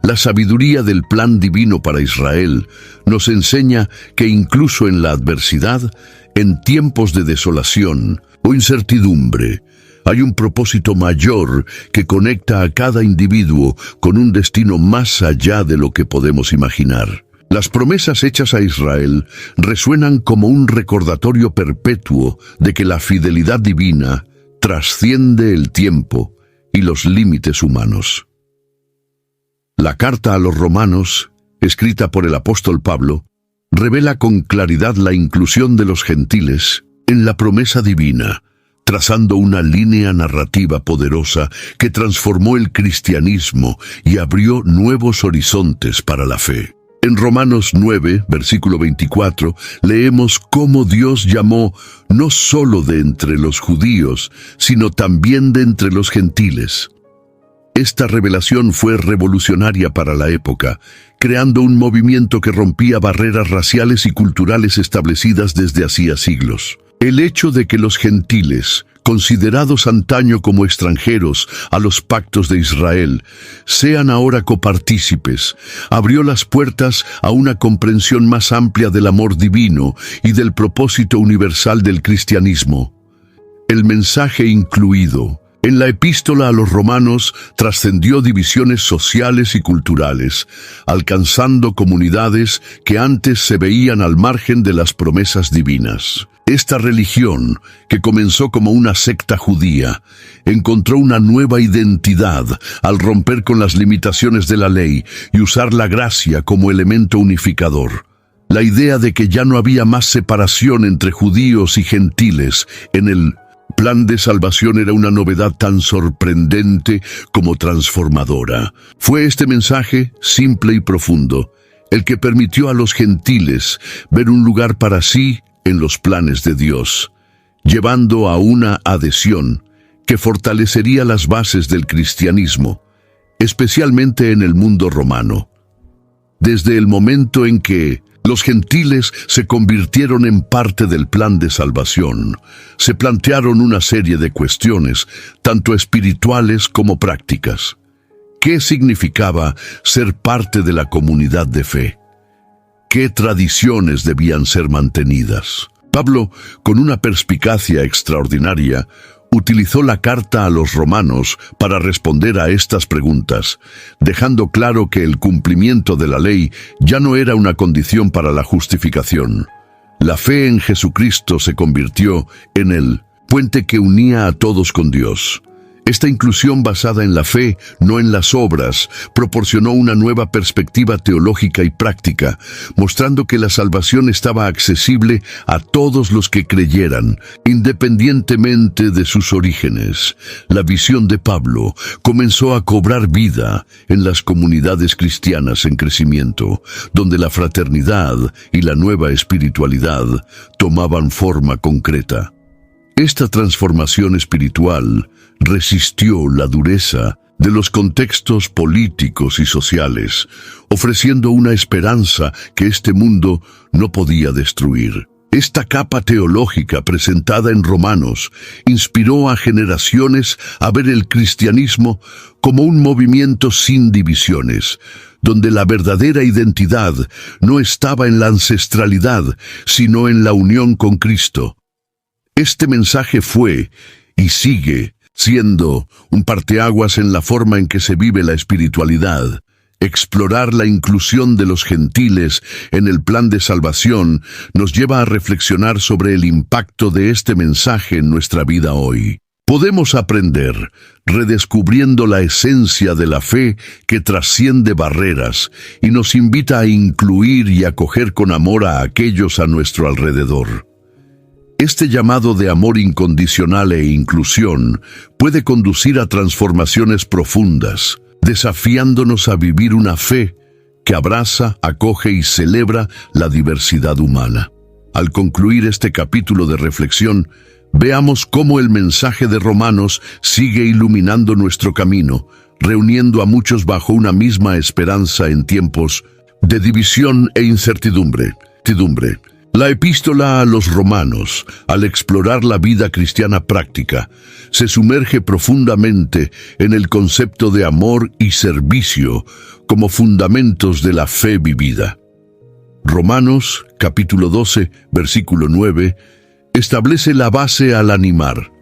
La sabiduría del plan divino para Israel nos enseña que incluso en la adversidad, en tiempos de desolación o incertidumbre, hay un propósito mayor que conecta a cada individuo con un destino más allá de lo que podemos imaginar. Las promesas hechas a Israel resuenan como un recordatorio perpetuo de que la fidelidad divina trasciende el tiempo y los límites humanos. La carta a los Romanos, escrita por el apóstol Pablo, revela con claridad la inclusión de los gentiles en la promesa divina, trazando una línea narrativa poderosa que transformó el cristianismo y abrió nuevos horizontes para la fe. En Romanos 9, versículo 24, leemos cómo Dios llamó no solo de entre los judíos, sino también de entre los gentiles. Esta revelación fue revolucionaria para la época, creando un movimiento que rompía barreras raciales y culturales establecidas desde hacía siglos. El hecho de que los gentiles, considerados antaño como extranjeros a los pactos de Israel, sean ahora copartícipes, abrió las puertas a una comprensión más amplia del amor divino y del propósito universal del cristianismo. El mensaje incluido en la epístola a los romanos trascendió divisiones sociales y culturales, alcanzando comunidades que antes se veían al margen de las promesas divinas. Esta religión, que comenzó como una secta judía, encontró una nueva identidad al romper con las limitaciones de la ley y usar la gracia como elemento unificador. La idea de que ya no había más separación entre judíos y gentiles en el plan de salvación era una novedad tan sorprendente como transformadora. Fue este mensaje, simple y profundo, el que permitió a los gentiles ver un lugar para sí en los planes de Dios, llevando a una adhesión que fortalecería las bases del cristianismo, especialmente en el mundo romano. Desde el momento en que los gentiles se convirtieron en parte del plan de salvación, se plantearon una serie de cuestiones, tanto espirituales como prácticas. ¿Qué significaba ser parte de la comunidad de fe? ¿Qué tradiciones debían ser mantenidas? Pablo, con una perspicacia extraordinaria, utilizó la carta a los romanos para responder a estas preguntas, dejando claro que el cumplimiento de la ley ya no era una condición para la justificación. La fe en Jesucristo se convirtió en el puente que unía a todos con Dios. Esta inclusión basada en la fe, no en las obras, proporcionó una nueva perspectiva teológica y práctica, mostrando que la salvación estaba accesible a todos los que creyeran, independientemente de sus orígenes. La visión de Pablo comenzó a cobrar vida en las comunidades cristianas en crecimiento, donde la fraternidad y la nueva espiritualidad tomaban forma concreta. Esta transformación espiritual resistió la dureza de los contextos políticos y sociales, ofreciendo una esperanza que este mundo no podía destruir. Esta capa teológica presentada en Romanos inspiró a generaciones a ver el cristianismo como un movimiento sin divisiones, donde la verdadera identidad no estaba en la ancestralidad, sino en la unión con Cristo. Este mensaje fue, y sigue, siendo un parteaguas en la forma en que se vive la espiritualidad. Explorar la inclusión de los gentiles en el plan de salvación nos lleva a reflexionar sobre el impacto de este mensaje en nuestra vida hoy. Podemos aprender, redescubriendo la esencia de la fe que trasciende barreras y nos invita a incluir y acoger con amor a aquellos a nuestro alrededor. Este llamado de amor incondicional e inclusión puede conducir a transformaciones profundas, desafiándonos a vivir una fe que abraza, acoge y celebra la diversidad humana. Al concluir este capítulo de reflexión, veamos cómo el mensaje de Romanos sigue iluminando nuestro camino, reuniendo a muchos bajo una misma esperanza en tiempos de división e incertidumbre. La epístola a los romanos, al explorar la vida cristiana práctica, se sumerge profundamente en el concepto de amor y servicio como fundamentos de la fe vivida. Romanos, capítulo 12, versículo 9, establece la base al animar.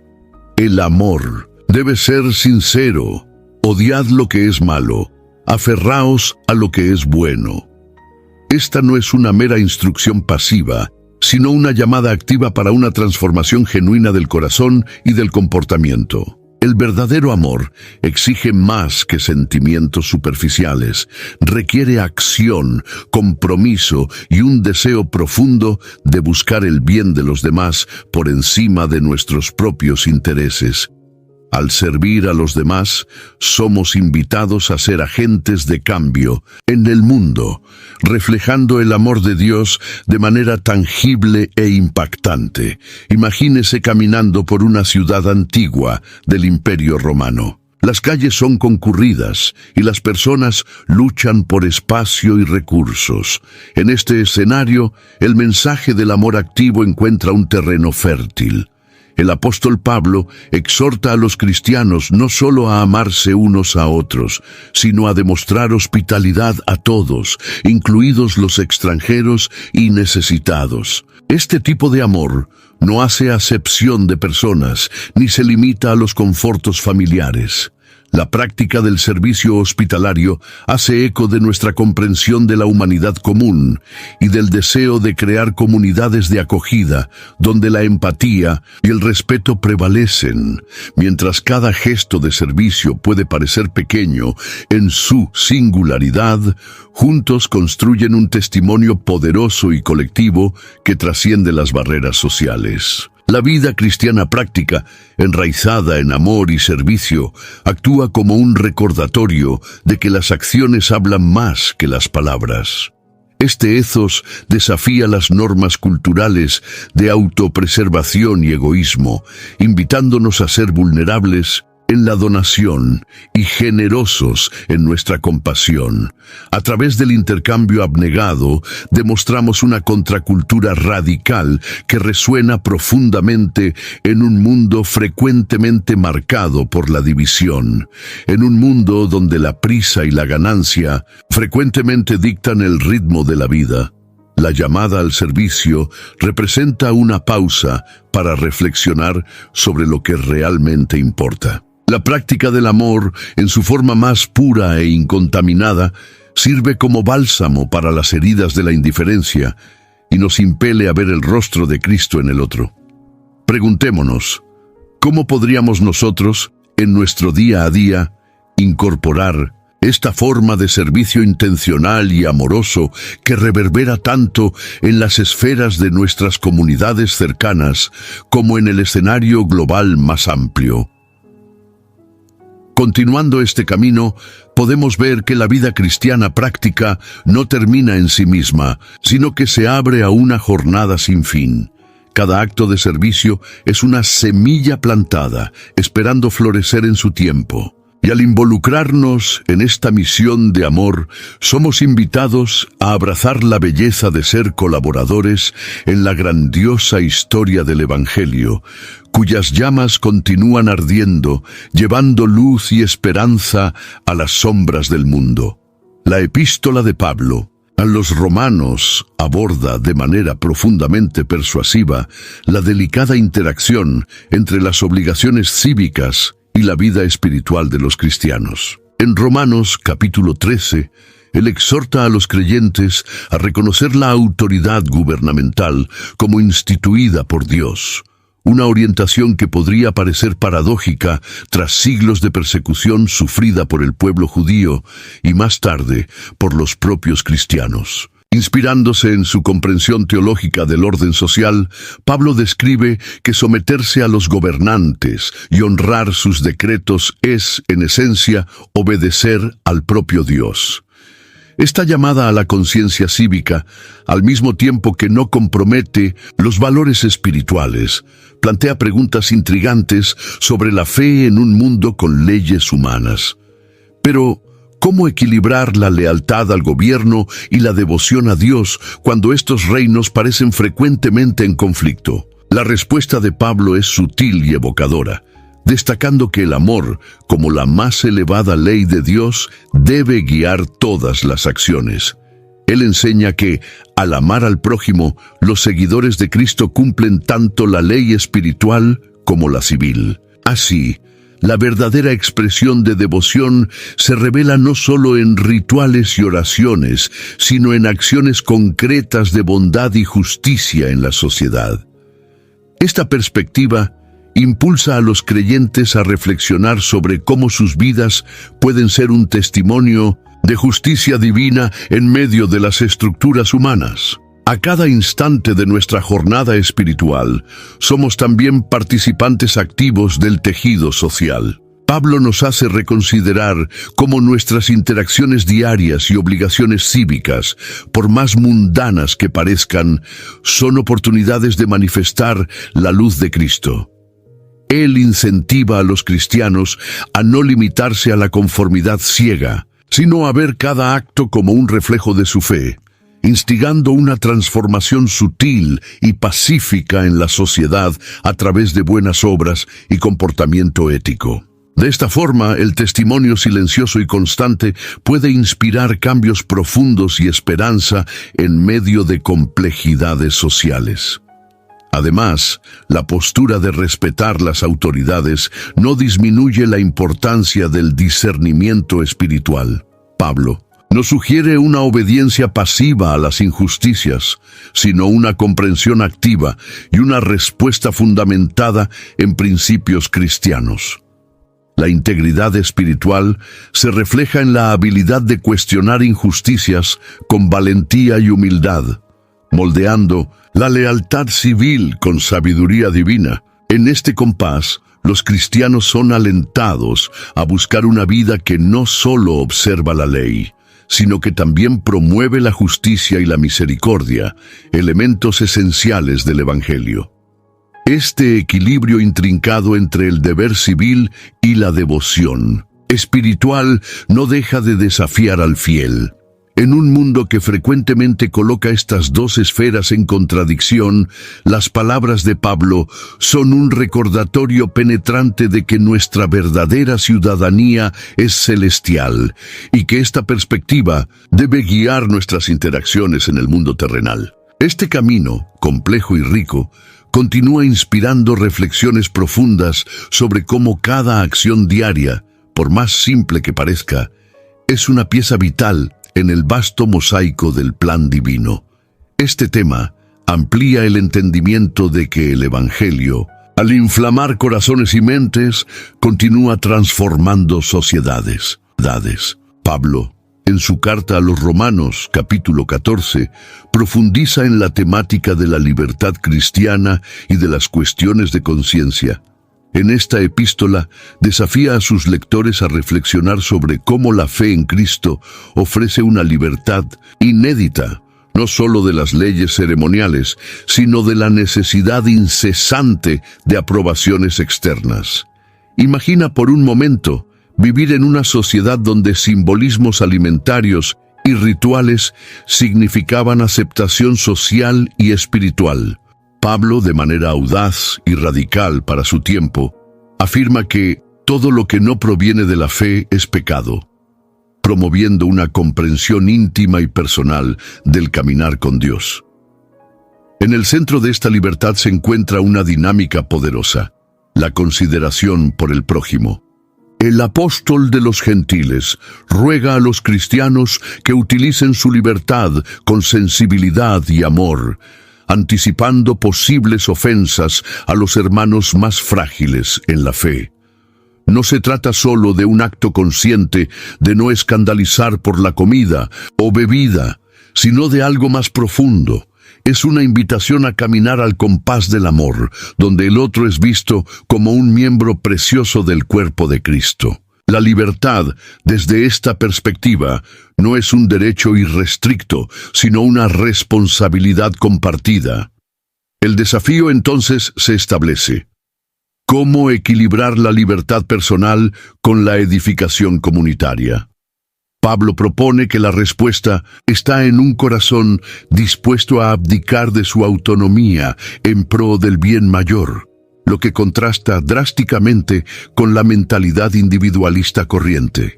El amor debe ser sincero, odiad lo que es malo, aferraos a lo que es bueno. Esta no es una mera instrucción pasiva, sino una llamada activa para una transformación genuina del corazón y del comportamiento. El verdadero amor exige más que sentimientos superficiales, requiere acción, compromiso y un deseo profundo de buscar el bien de los demás por encima de nuestros propios intereses. Al servir a los demás, somos invitados a ser agentes de cambio en el mundo, reflejando el amor de Dios de manera tangible e impactante. Imagínese caminando por una ciudad antigua del Imperio Romano. Las calles son concurridas y las personas luchan por espacio y recursos. En este escenario, el mensaje del amor activo encuentra un terreno fértil. El apóstol Pablo exhorta a los cristianos no solo a amarse unos a otros, sino a demostrar hospitalidad a todos, incluidos los extranjeros y necesitados. Este tipo de amor no hace acepción de personas, ni se limita a los confortos familiares. La práctica del servicio hospitalario hace eco de nuestra comprensión de la humanidad común y del deseo de crear comunidades de acogida, donde la empatía y el respeto prevalecen. Mientras cada gesto de servicio puede parecer pequeño en su singularidad, juntos construyen un testimonio poderoso y colectivo que trasciende las barreras sociales. La vida cristiana práctica, enraizada en amor y servicio, actúa como un recordatorio de que las acciones hablan más que las palabras. Este ethos desafía las normas culturales de autopreservación y egoísmo, invitándonos a ser vulnerables en la donación y generosos en nuestra compasión. A través del intercambio abnegado, demostramos una contracultura radical que resuena profundamente en un mundo frecuentemente marcado por la división, en un mundo donde la prisa y la ganancia frecuentemente dictan el ritmo de la vida. La llamada al servicio representa una pausa para reflexionar sobre lo que realmente importa. La práctica del amor, en su forma más pura e incontaminada, sirve como bálsamo para las heridas de la indiferencia y nos impele a ver el rostro de Cristo en el otro. Preguntémonos, ¿cómo podríamos nosotros, en nuestro día a día, incorporar esta forma de servicio intencional y amoroso que reverbera tanto en las esferas de nuestras comunidades cercanas como en el escenario global más amplio? Continuando este camino, podemos ver que la vida cristiana práctica no termina en sí misma, sino que se abre a una jornada sin fin. Cada acto de servicio es una semilla plantada, esperando florecer en su tiempo. Y al involucrarnos en esta misión de amor, somos invitados a abrazar la belleza de ser colaboradores en la grandiosa historia del Evangelio, cuyas llamas continúan ardiendo, llevando luz y esperanza a las sombras del mundo. La epístola de Pablo a los romanos aborda de manera profundamente persuasiva la delicada interacción entre las obligaciones cívicas y la vida espiritual de los cristianos. En Romanos capítulo 13, él exhorta a los creyentes a reconocer la autoridad gubernamental como instituida por Dios, una orientación que podría parecer paradójica tras siglos de persecución sufrida por el pueblo judío y más tarde por los propios cristianos. Inspirándose en su comprensión teológica del orden social, Pablo describe que someterse a los gobernantes y honrar sus decretos es, en esencia, obedecer al propio Dios. Esta llamada a la conciencia cívica, al mismo tiempo que no compromete los valores espirituales, plantea preguntas intrigantes sobre la fe en un mundo con leyes humanas. Pero, ¿cómo equilibrar la lealtad al gobierno y la devoción a Dios cuando estos reinos parecen frecuentemente en conflicto? La respuesta de Pablo es sutil y evocadora, destacando que el amor, como la más elevada ley de Dios, debe guiar todas las acciones. Él enseña que, al amar al prójimo, los seguidores de Cristo cumplen tanto la ley espiritual como la civil. Así, la verdadera expresión de devoción se revela no solo en rituales y oraciones, sino en acciones concretas de bondad y justicia en la sociedad. Esta perspectiva impulsa a los creyentes a reflexionar sobre cómo sus vidas pueden ser un testimonio de justicia divina en medio de las estructuras humanas. A cada instante de nuestra jornada espiritual, somos también participantes activos del tejido social. Pablo nos hace reconsiderar cómo nuestras interacciones diarias y obligaciones cívicas, por más mundanas que parezcan, son oportunidades de manifestar la luz de Cristo. Él incentiva a los cristianos a no limitarse a la conformidad ciega, sino a ver cada acto como un reflejo de su fe, instigando una transformación sutil y pacífica en la sociedad a través de buenas obras y comportamiento ético. De esta forma, el testimonio silencioso y constante puede inspirar cambios profundos y esperanza en medio de complejidades sociales. Además, la postura de respetar las autoridades no disminuye la importancia del discernimiento espiritual. Pablo no sugiere una obediencia pasiva a las injusticias, sino una comprensión activa y una respuesta fundamentada en principios cristianos. La integridad espiritual se refleja en la habilidad de cuestionar injusticias con valentía y humildad, moldeando la lealtad civil con sabiduría divina. En este compás, los cristianos son alentados a buscar una vida que no solo observa la ley, sino que también promueve la justicia y la misericordia, elementos esenciales del Evangelio. Este equilibrio intrincado entre el deber civil y la devoción espiritual no deja de desafiar al fiel. En un mundo que frecuentemente coloca estas dos esferas en contradicción, las palabras de Pablo son un recordatorio penetrante de que nuestra verdadera ciudadanía es celestial y que esta perspectiva debe guiar nuestras interacciones en el mundo terrenal. Este camino, complejo y rico, continúa inspirando reflexiones profundas sobre cómo cada acción diaria, por más simple que parezca, es una pieza vital en el vasto mosaico del plan divino. Este tema amplía el entendimiento de que el Evangelio, al inflamar corazones y mentes, continúa transformando sociedades. Pablo, en su carta a los Romanos, capítulo 14, profundiza en la temática de la libertad cristiana y de las cuestiones de conciencia. En esta epístola desafía a sus lectores a reflexionar sobre cómo la fe en Cristo ofrece una libertad inédita, no solo de las leyes ceremoniales, sino de la necesidad incesante de aprobaciones externas. Imagina por un momento vivir en una sociedad donde simbolismos alimentarios y rituales significaban aceptación social y espiritual. Pablo, de manera audaz y radical para su tiempo, afirma que todo lo que no proviene de la fe es pecado, promoviendo una comprensión íntima y personal del caminar con Dios. En el centro de esta libertad se encuentra una dinámica poderosa, la consideración por el prójimo. El apóstol de los gentiles ruega a los cristianos que utilicen su libertad con sensibilidad y amor, anticipando posibles ofensas a los hermanos más frágiles en la fe. No se trata solo de un acto consciente de no escandalizar por la comida o bebida, sino de algo más profundo. Es una invitación a caminar al compás del amor, donde el otro es visto como un miembro precioso del cuerpo de Cristo. La libertad, desde esta perspectiva, no es un derecho irrestricto, sino una responsabilidad compartida. El desafío entonces se establece. ¿Cómo equilibrar la libertad personal con la edificación comunitaria? Pablo propone que la respuesta está en un corazón dispuesto a abdicar de su autonomía en pro del bien mayor, lo que contrasta drásticamente con la mentalidad individualista corriente.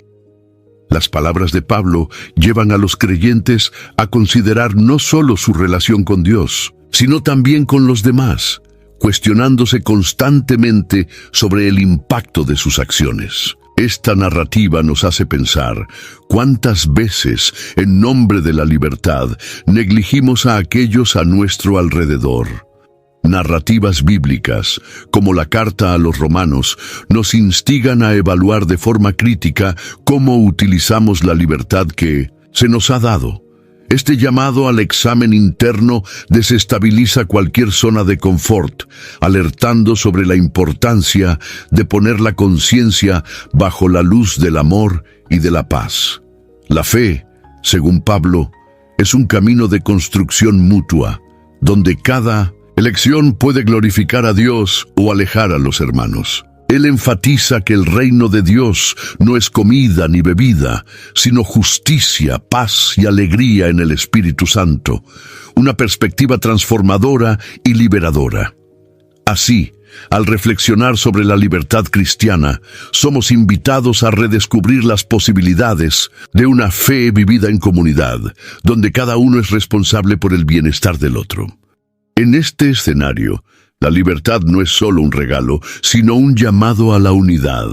Las palabras de Pablo llevan a los creyentes a considerar no solo su relación con Dios, sino también con los demás, cuestionándose constantemente sobre el impacto de sus acciones. Esta narrativa nos hace pensar cuántas veces, en nombre de la libertad, negligimos a aquellos a nuestro alrededor. Narrativas bíblicas, como la carta a los Romanos, nos instigan a evaluar de forma crítica cómo utilizamos la libertad que se nos ha dado. Este llamado al examen interno desestabiliza cualquier zona de confort, alertando sobre la importancia de poner la conciencia bajo la luz del amor y de la paz. La fe, según Pablo, es un camino de construcción mutua, donde cada elección puede glorificar a Dios o alejar a los hermanos. Él enfatiza que el reino de Dios no es comida ni bebida, sino justicia, paz y alegría en el Espíritu Santo, una perspectiva transformadora y liberadora. Así, al reflexionar sobre la libertad cristiana, somos invitados a redescubrir las posibilidades de una fe vivida en comunidad, donde cada uno es responsable por el bienestar del otro. En este escenario, la libertad no es solo un regalo, sino un llamado a la unidad.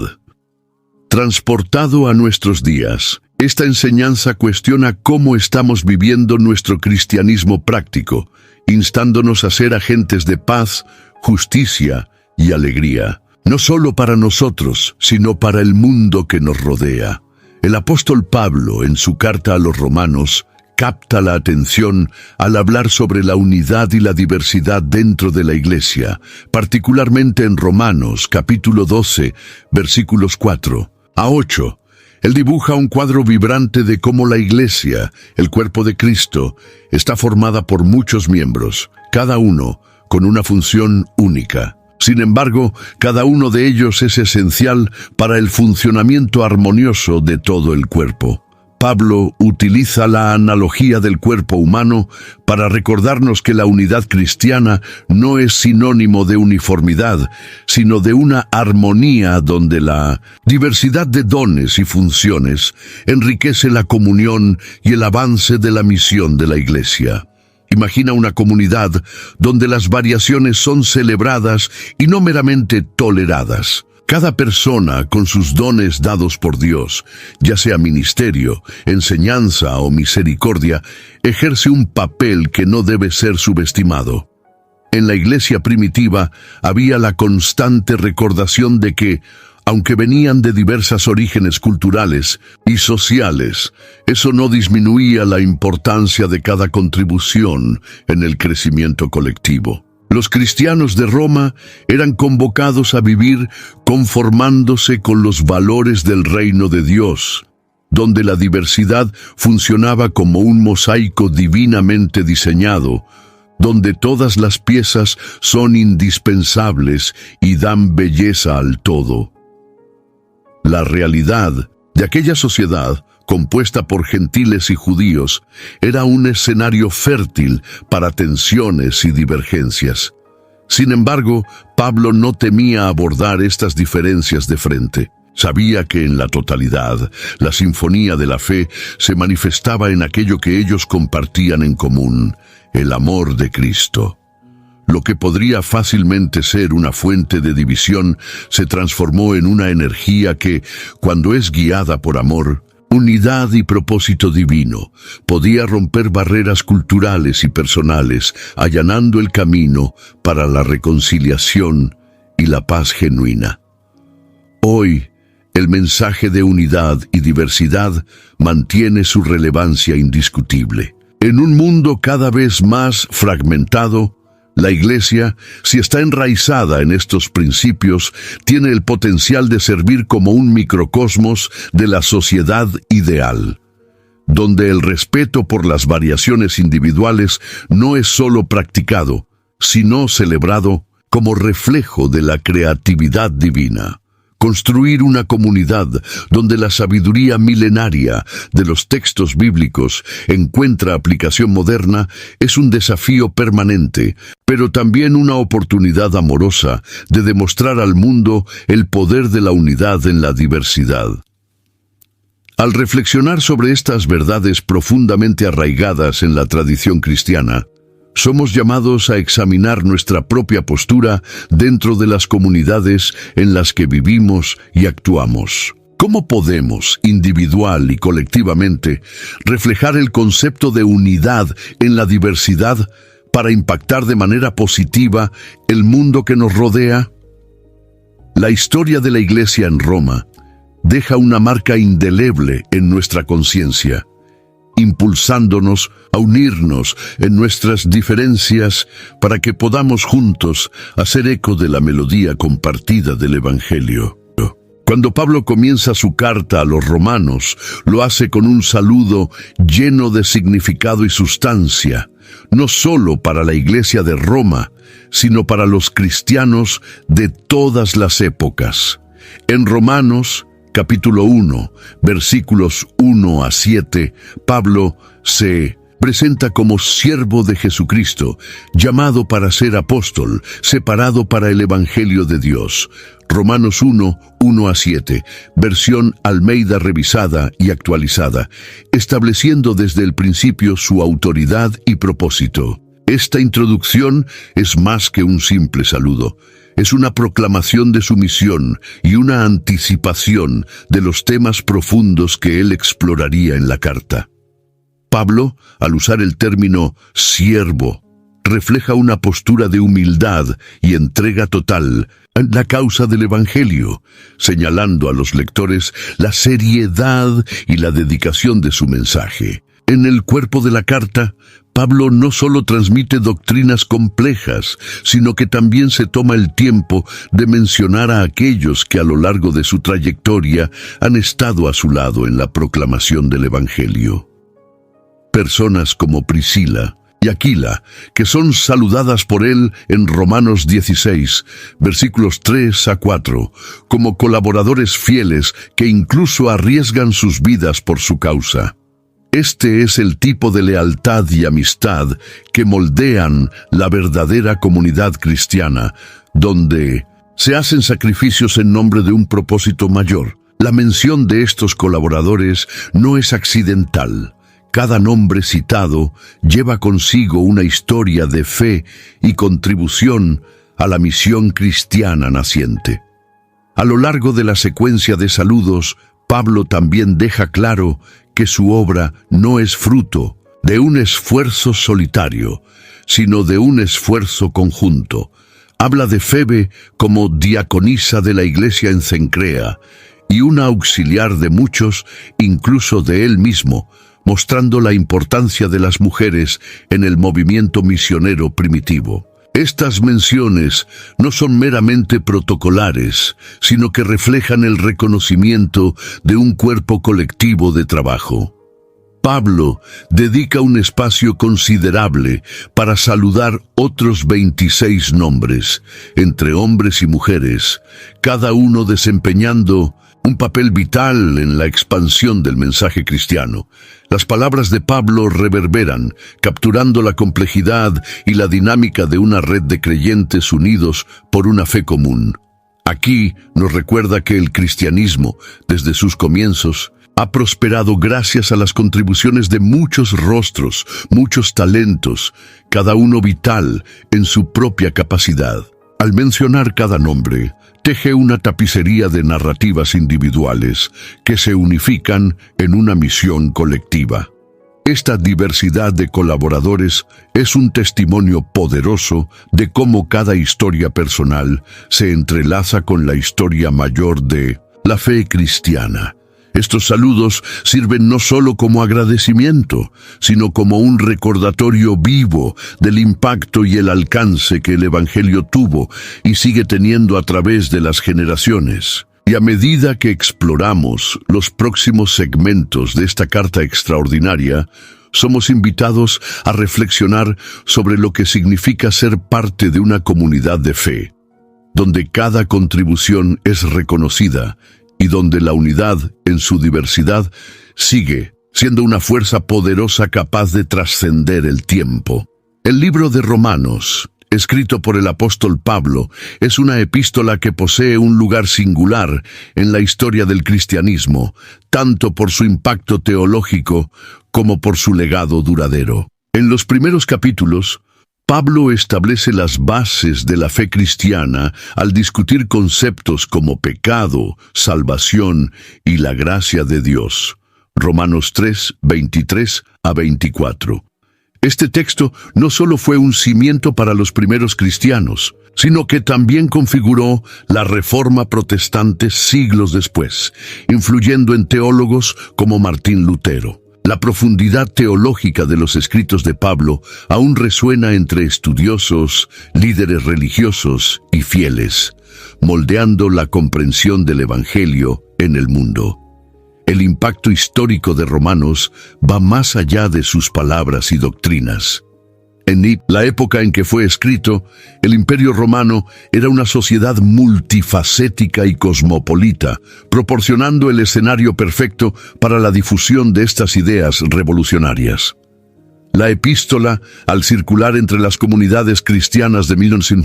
Transportado a nuestros días, esta enseñanza cuestiona cómo estamos viviendo nuestro cristianismo práctico, instándonos a ser agentes de paz, justicia y alegría, no solo para nosotros, sino para el mundo que nos rodea. El apóstol Pablo, en su carta a los Romanos, capta la atención al hablar sobre la unidad y la diversidad dentro de la Iglesia, particularmente en Romanos, capítulo 12, versículos 4 a 8. Él dibuja un cuadro vibrante de cómo la Iglesia, el cuerpo de Cristo, está formada por muchos miembros, cada uno con una función única. Sin embargo, cada uno de ellos es esencial para el funcionamiento armonioso de todo el cuerpo. Pablo utiliza la analogía del cuerpo humano para recordarnos que la unidad cristiana no es sinónimo de uniformidad, sino de una armonía donde la diversidad de dones y funciones enriquece la comunión y el avance de la misión de la Iglesia. Imagina una comunidad donde las variaciones son celebradas y no meramente toleradas. Cada persona, con sus dones dados por Dios, ya sea ministerio, enseñanza o misericordia, ejerce un papel que no debe ser subestimado. En la iglesia primitiva había la constante recordación de que, aunque venían de diversos orígenes culturales y sociales, eso no disminuía la importancia de cada contribución en el crecimiento colectivo. Los cristianos de Roma eran convocados a vivir conformándose con los valores del reino de Dios, donde la diversidad funcionaba como un mosaico divinamente diseñado, donde todas las piezas son indispensables y dan belleza al todo. La realidad de aquella sociedad, compuesta por gentiles y judíos, era un escenario fértil para tensiones y divergencias. Sin embargo, Pablo no temía abordar estas diferencias de frente. Sabía que en la totalidad, la sinfonía de la fe se manifestaba en aquello que ellos compartían en común, el amor de Cristo. Lo que podría fácilmente ser una fuente de división se transformó en una energía que, cuando es guiada por amor, unidad y propósito divino, podía romper barreras culturales y personales, allanando el camino para la reconciliación y la paz genuina. Hoy, el mensaje de unidad y diversidad mantiene su relevancia indiscutible. En un mundo cada vez más fragmentado, la Iglesia, si está enraizada en estos principios, tiene el potencial de servir como un microcosmos de la sociedad ideal, donde el respeto por las variaciones individuales no es solo practicado, sino celebrado como reflejo de la creatividad divina. Construir una comunidad donde la sabiduría milenaria de los textos bíblicos encuentra aplicación moderna es un desafío permanente, pero también una oportunidad amorosa de demostrar al mundo el poder de la unidad en la diversidad. Al reflexionar sobre estas verdades profundamente arraigadas en la tradición cristiana, somos llamados a examinar nuestra propia postura dentro de las comunidades en las que vivimos y actuamos. ¿Cómo podemos, individual y colectivamente, reflejar el concepto de unidad en la diversidad para impactar de manera positiva el mundo que nos rodea? La historia de la Iglesia en Roma deja una marca indeleble en nuestra conciencia, impulsándonos a unirnos en nuestras diferencias para que podamos juntos hacer eco de la melodía compartida del Evangelio. Cuando Pablo comienza su carta a los romanos, lo hace con un saludo lleno de significado y sustancia, no solo para la Iglesia de Roma, sino para los cristianos de todas las épocas. En Romanos, capítulo 1, versículos 1 a 7, Pablo se presenta como siervo de Jesucristo, llamado para ser apóstol, separado para el Evangelio de Dios. Romanos 1, 1 a 7, versión Almeida revisada y actualizada, estableciendo desde el principio su autoridad y propósito. Esta introducción es más que un simple saludo. Es una proclamación de su misión y una anticipación de los temas profundos que él exploraría en la carta. Pablo, al usar el término siervo, refleja una postura de humildad y entrega total en la causa del Evangelio, señalando a los lectores la seriedad y la dedicación de su mensaje. En el cuerpo de la carta, Pablo no solo transmite doctrinas complejas, sino que también se toma el tiempo de mencionar a aquellos que a lo largo de su trayectoria han estado a su lado en la proclamación del Evangelio. Personas como Priscila y Aquila, que son saludadas por él en Romanos 16, versículos 3 a 4, como colaboradores fieles que incluso arriesgan sus vidas por su causa. Este es el tipo de lealtad y amistad que moldean la verdadera comunidad cristiana, donde se hacen sacrificios en nombre de un propósito mayor. La mención de estos colaboradores no es accidental. Cada nombre citado lleva consigo una historia de fe y contribución a la misión cristiana naciente. A lo largo de la secuencia de saludos, Pablo también deja claro que su obra no es fruto de un esfuerzo solitario, sino de un esfuerzo conjunto. Habla de Febe como diaconisa de la iglesia en Cencrea y una auxiliar de muchos, incluso de él mismo, mostrando la importancia de las mujeres en el movimiento misionero primitivo. Estas menciones no son meramente protocolares, sino que reflejan el reconocimiento de un cuerpo colectivo de trabajo. Pablo dedica un espacio considerable para saludar otros 26 nombres, entre hombres y mujeres, cada uno desempeñando un papel vital en la expansión del mensaje cristiano. Las palabras de Pablo reverberan, capturando la complejidad y la dinámica de una red de creyentes unidos por una fe común. Aquí nos recuerda que el cristianismo, desde sus comienzos, ha prosperado gracias a las contribuciones de muchos rostros, muchos talentos, cada uno vital en su propia capacidad. Al mencionar cada nombre, teje una tapicería de narrativas individuales que se unifican en una misión colectiva. Esta diversidad de colaboradores es un testimonio poderoso de cómo cada historia personal se entrelaza con la historia mayor de la fe cristiana. Estos saludos sirven no solo como agradecimiento, sino como un recordatorio vivo del impacto y el alcance que el Evangelio tuvo y sigue teniendo a través de las generaciones. Y a medida que exploramos los próximos segmentos de esta carta extraordinaria, somos invitados a reflexionar sobre lo que significa ser parte de una comunidad de fe, donde cada contribución es reconocida y donde la unidad en su diversidad sigue siendo una fuerza poderosa capaz de trascender el tiempo. El libro de Romanos, escrito por el apóstol Pablo, es una epístola que posee un lugar singular en la historia del cristianismo, tanto por su impacto teológico como por su legado duradero. En los primeros capítulos, Pablo establece las bases de la fe cristiana al discutir conceptos como pecado, salvación y la gracia de Dios. Romanos 3, 23 a 24. Este texto no solo fue un cimiento para los primeros cristianos, sino que también configuró la Reforma protestante siglos después, influyendo en teólogos como Martín Lutero. La profundidad teológica de los escritos de Pablo aún resuena entre estudiosos, líderes religiosos y fieles, moldeando la comprensión del Evangelio en el mundo. El impacto histórico de Romanos va más allá de sus palabras y doctrinas. En la época en que fue escrito, el Imperio Romano era una sociedad multifacética y cosmopolita, proporcionando el escenario perfecto para la difusión de estas ideas revolucionarias. La epístola, al circular entre las comunidades cristianas de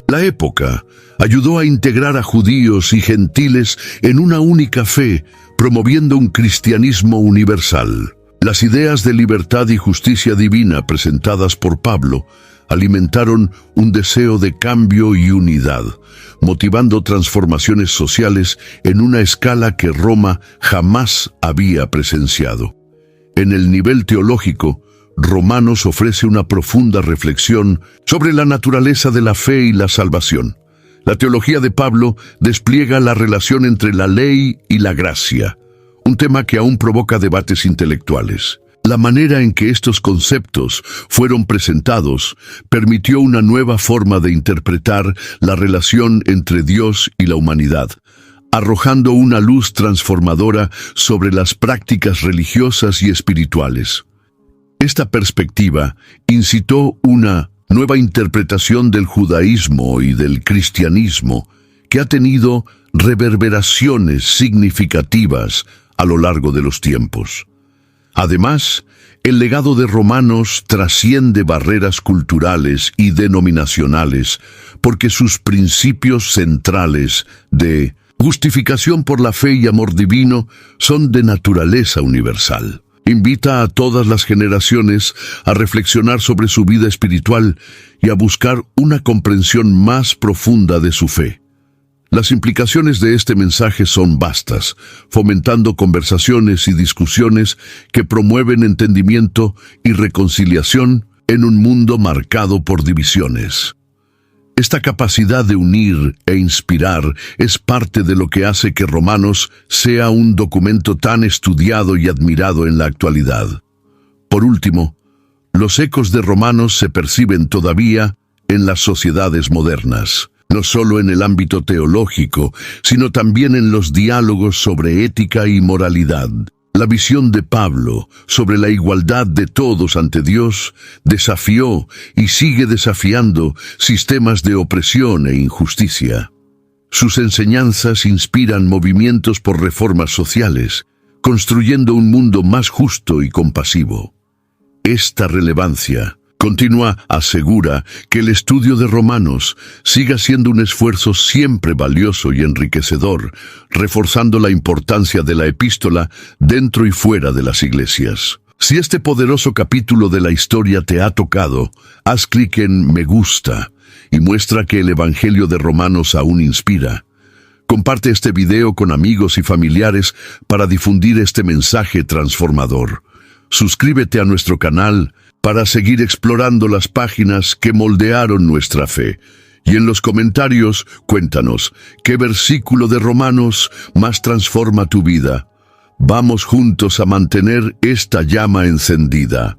la época, ayudó a integrar a judíos y gentiles en una única fe, promoviendo un cristianismo universal. Las ideas de libertad y justicia divina presentadas por Pablo alimentaron un deseo de cambio y unidad, motivando transformaciones sociales en una escala que Roma jamás había presenciado. En el nivel teológico, Romanos ofrece una profunda reflexión sobre la naturaleza de la fe y la salvación. La teología de Pablo despliega la relación entre la ley y la gracia, un tema que aún provoca debates intelectuales. La manera en que estos conceptos fueron presentados permitió una nueva forma de interpretar la relación entre Dios y la humanidad, arrojando una luz transformadora sobre las prácticas religiosas y espirituales. Esta perspectiva incitó una nueva interpretación del judaísmo y del cristianismo que ha tenido reverberaciones significativas a lo largo de los tiempos. Además, el legado de Romanos trasciende barreras culturales y denominacionales porque sus principios centrales de justificación por la fe y amor divino son de naturaleza universal. Invita a todas las generaciones a reflexionar sobre su vida espiritual y a buscar una comprensión más profunda de su fe. Las implicaciones de este mensaje son vastas, fomentando conversaciones y discusiones que promueven entendimiento y reconciliación en un mundo marcado por divisiones. Esta capacidad de unir e inspirar es parte de lo que hace que Romanos sea un documento tan estudiado y admirado en la actualidad. Por último, los ecos de Romanos se perciben todavía en las sociedades modernas, no solo en el ámbito teológico, sino también en los diálogos sobre ética y moralidad. La visión de Pablo sobre la igualdad de todos ante Dios desafió y sigue desafiando sistemas de opresión e injusticia. Sus enseñanzas inspiran movimientos por reformas sociales, construyendo un mundo más justo y compasivo. Esta relevancia continua asegura que el estudio de Romanos siga siendo un esfuerzo siempre valioso y enriquecedor, reforzando la importancia de la epístola dentro y fuera de las iglesias. Si este poderoso capítulo de la historia te ha tocado, haz clic en Me gusta y muestra que el Evangelio de Romanos aún inspira. Comparte este video con amigos y familiares para difundir este mensaje transformador. Suscríbete a nuestro canal para seguir explorando las páginas que moldearon nuestra fe. Y en los comentarios, cuéntanos, ¿qué versículo de Romanos más transforma tu vida? Vamos juntos a mantener esta llama encendida.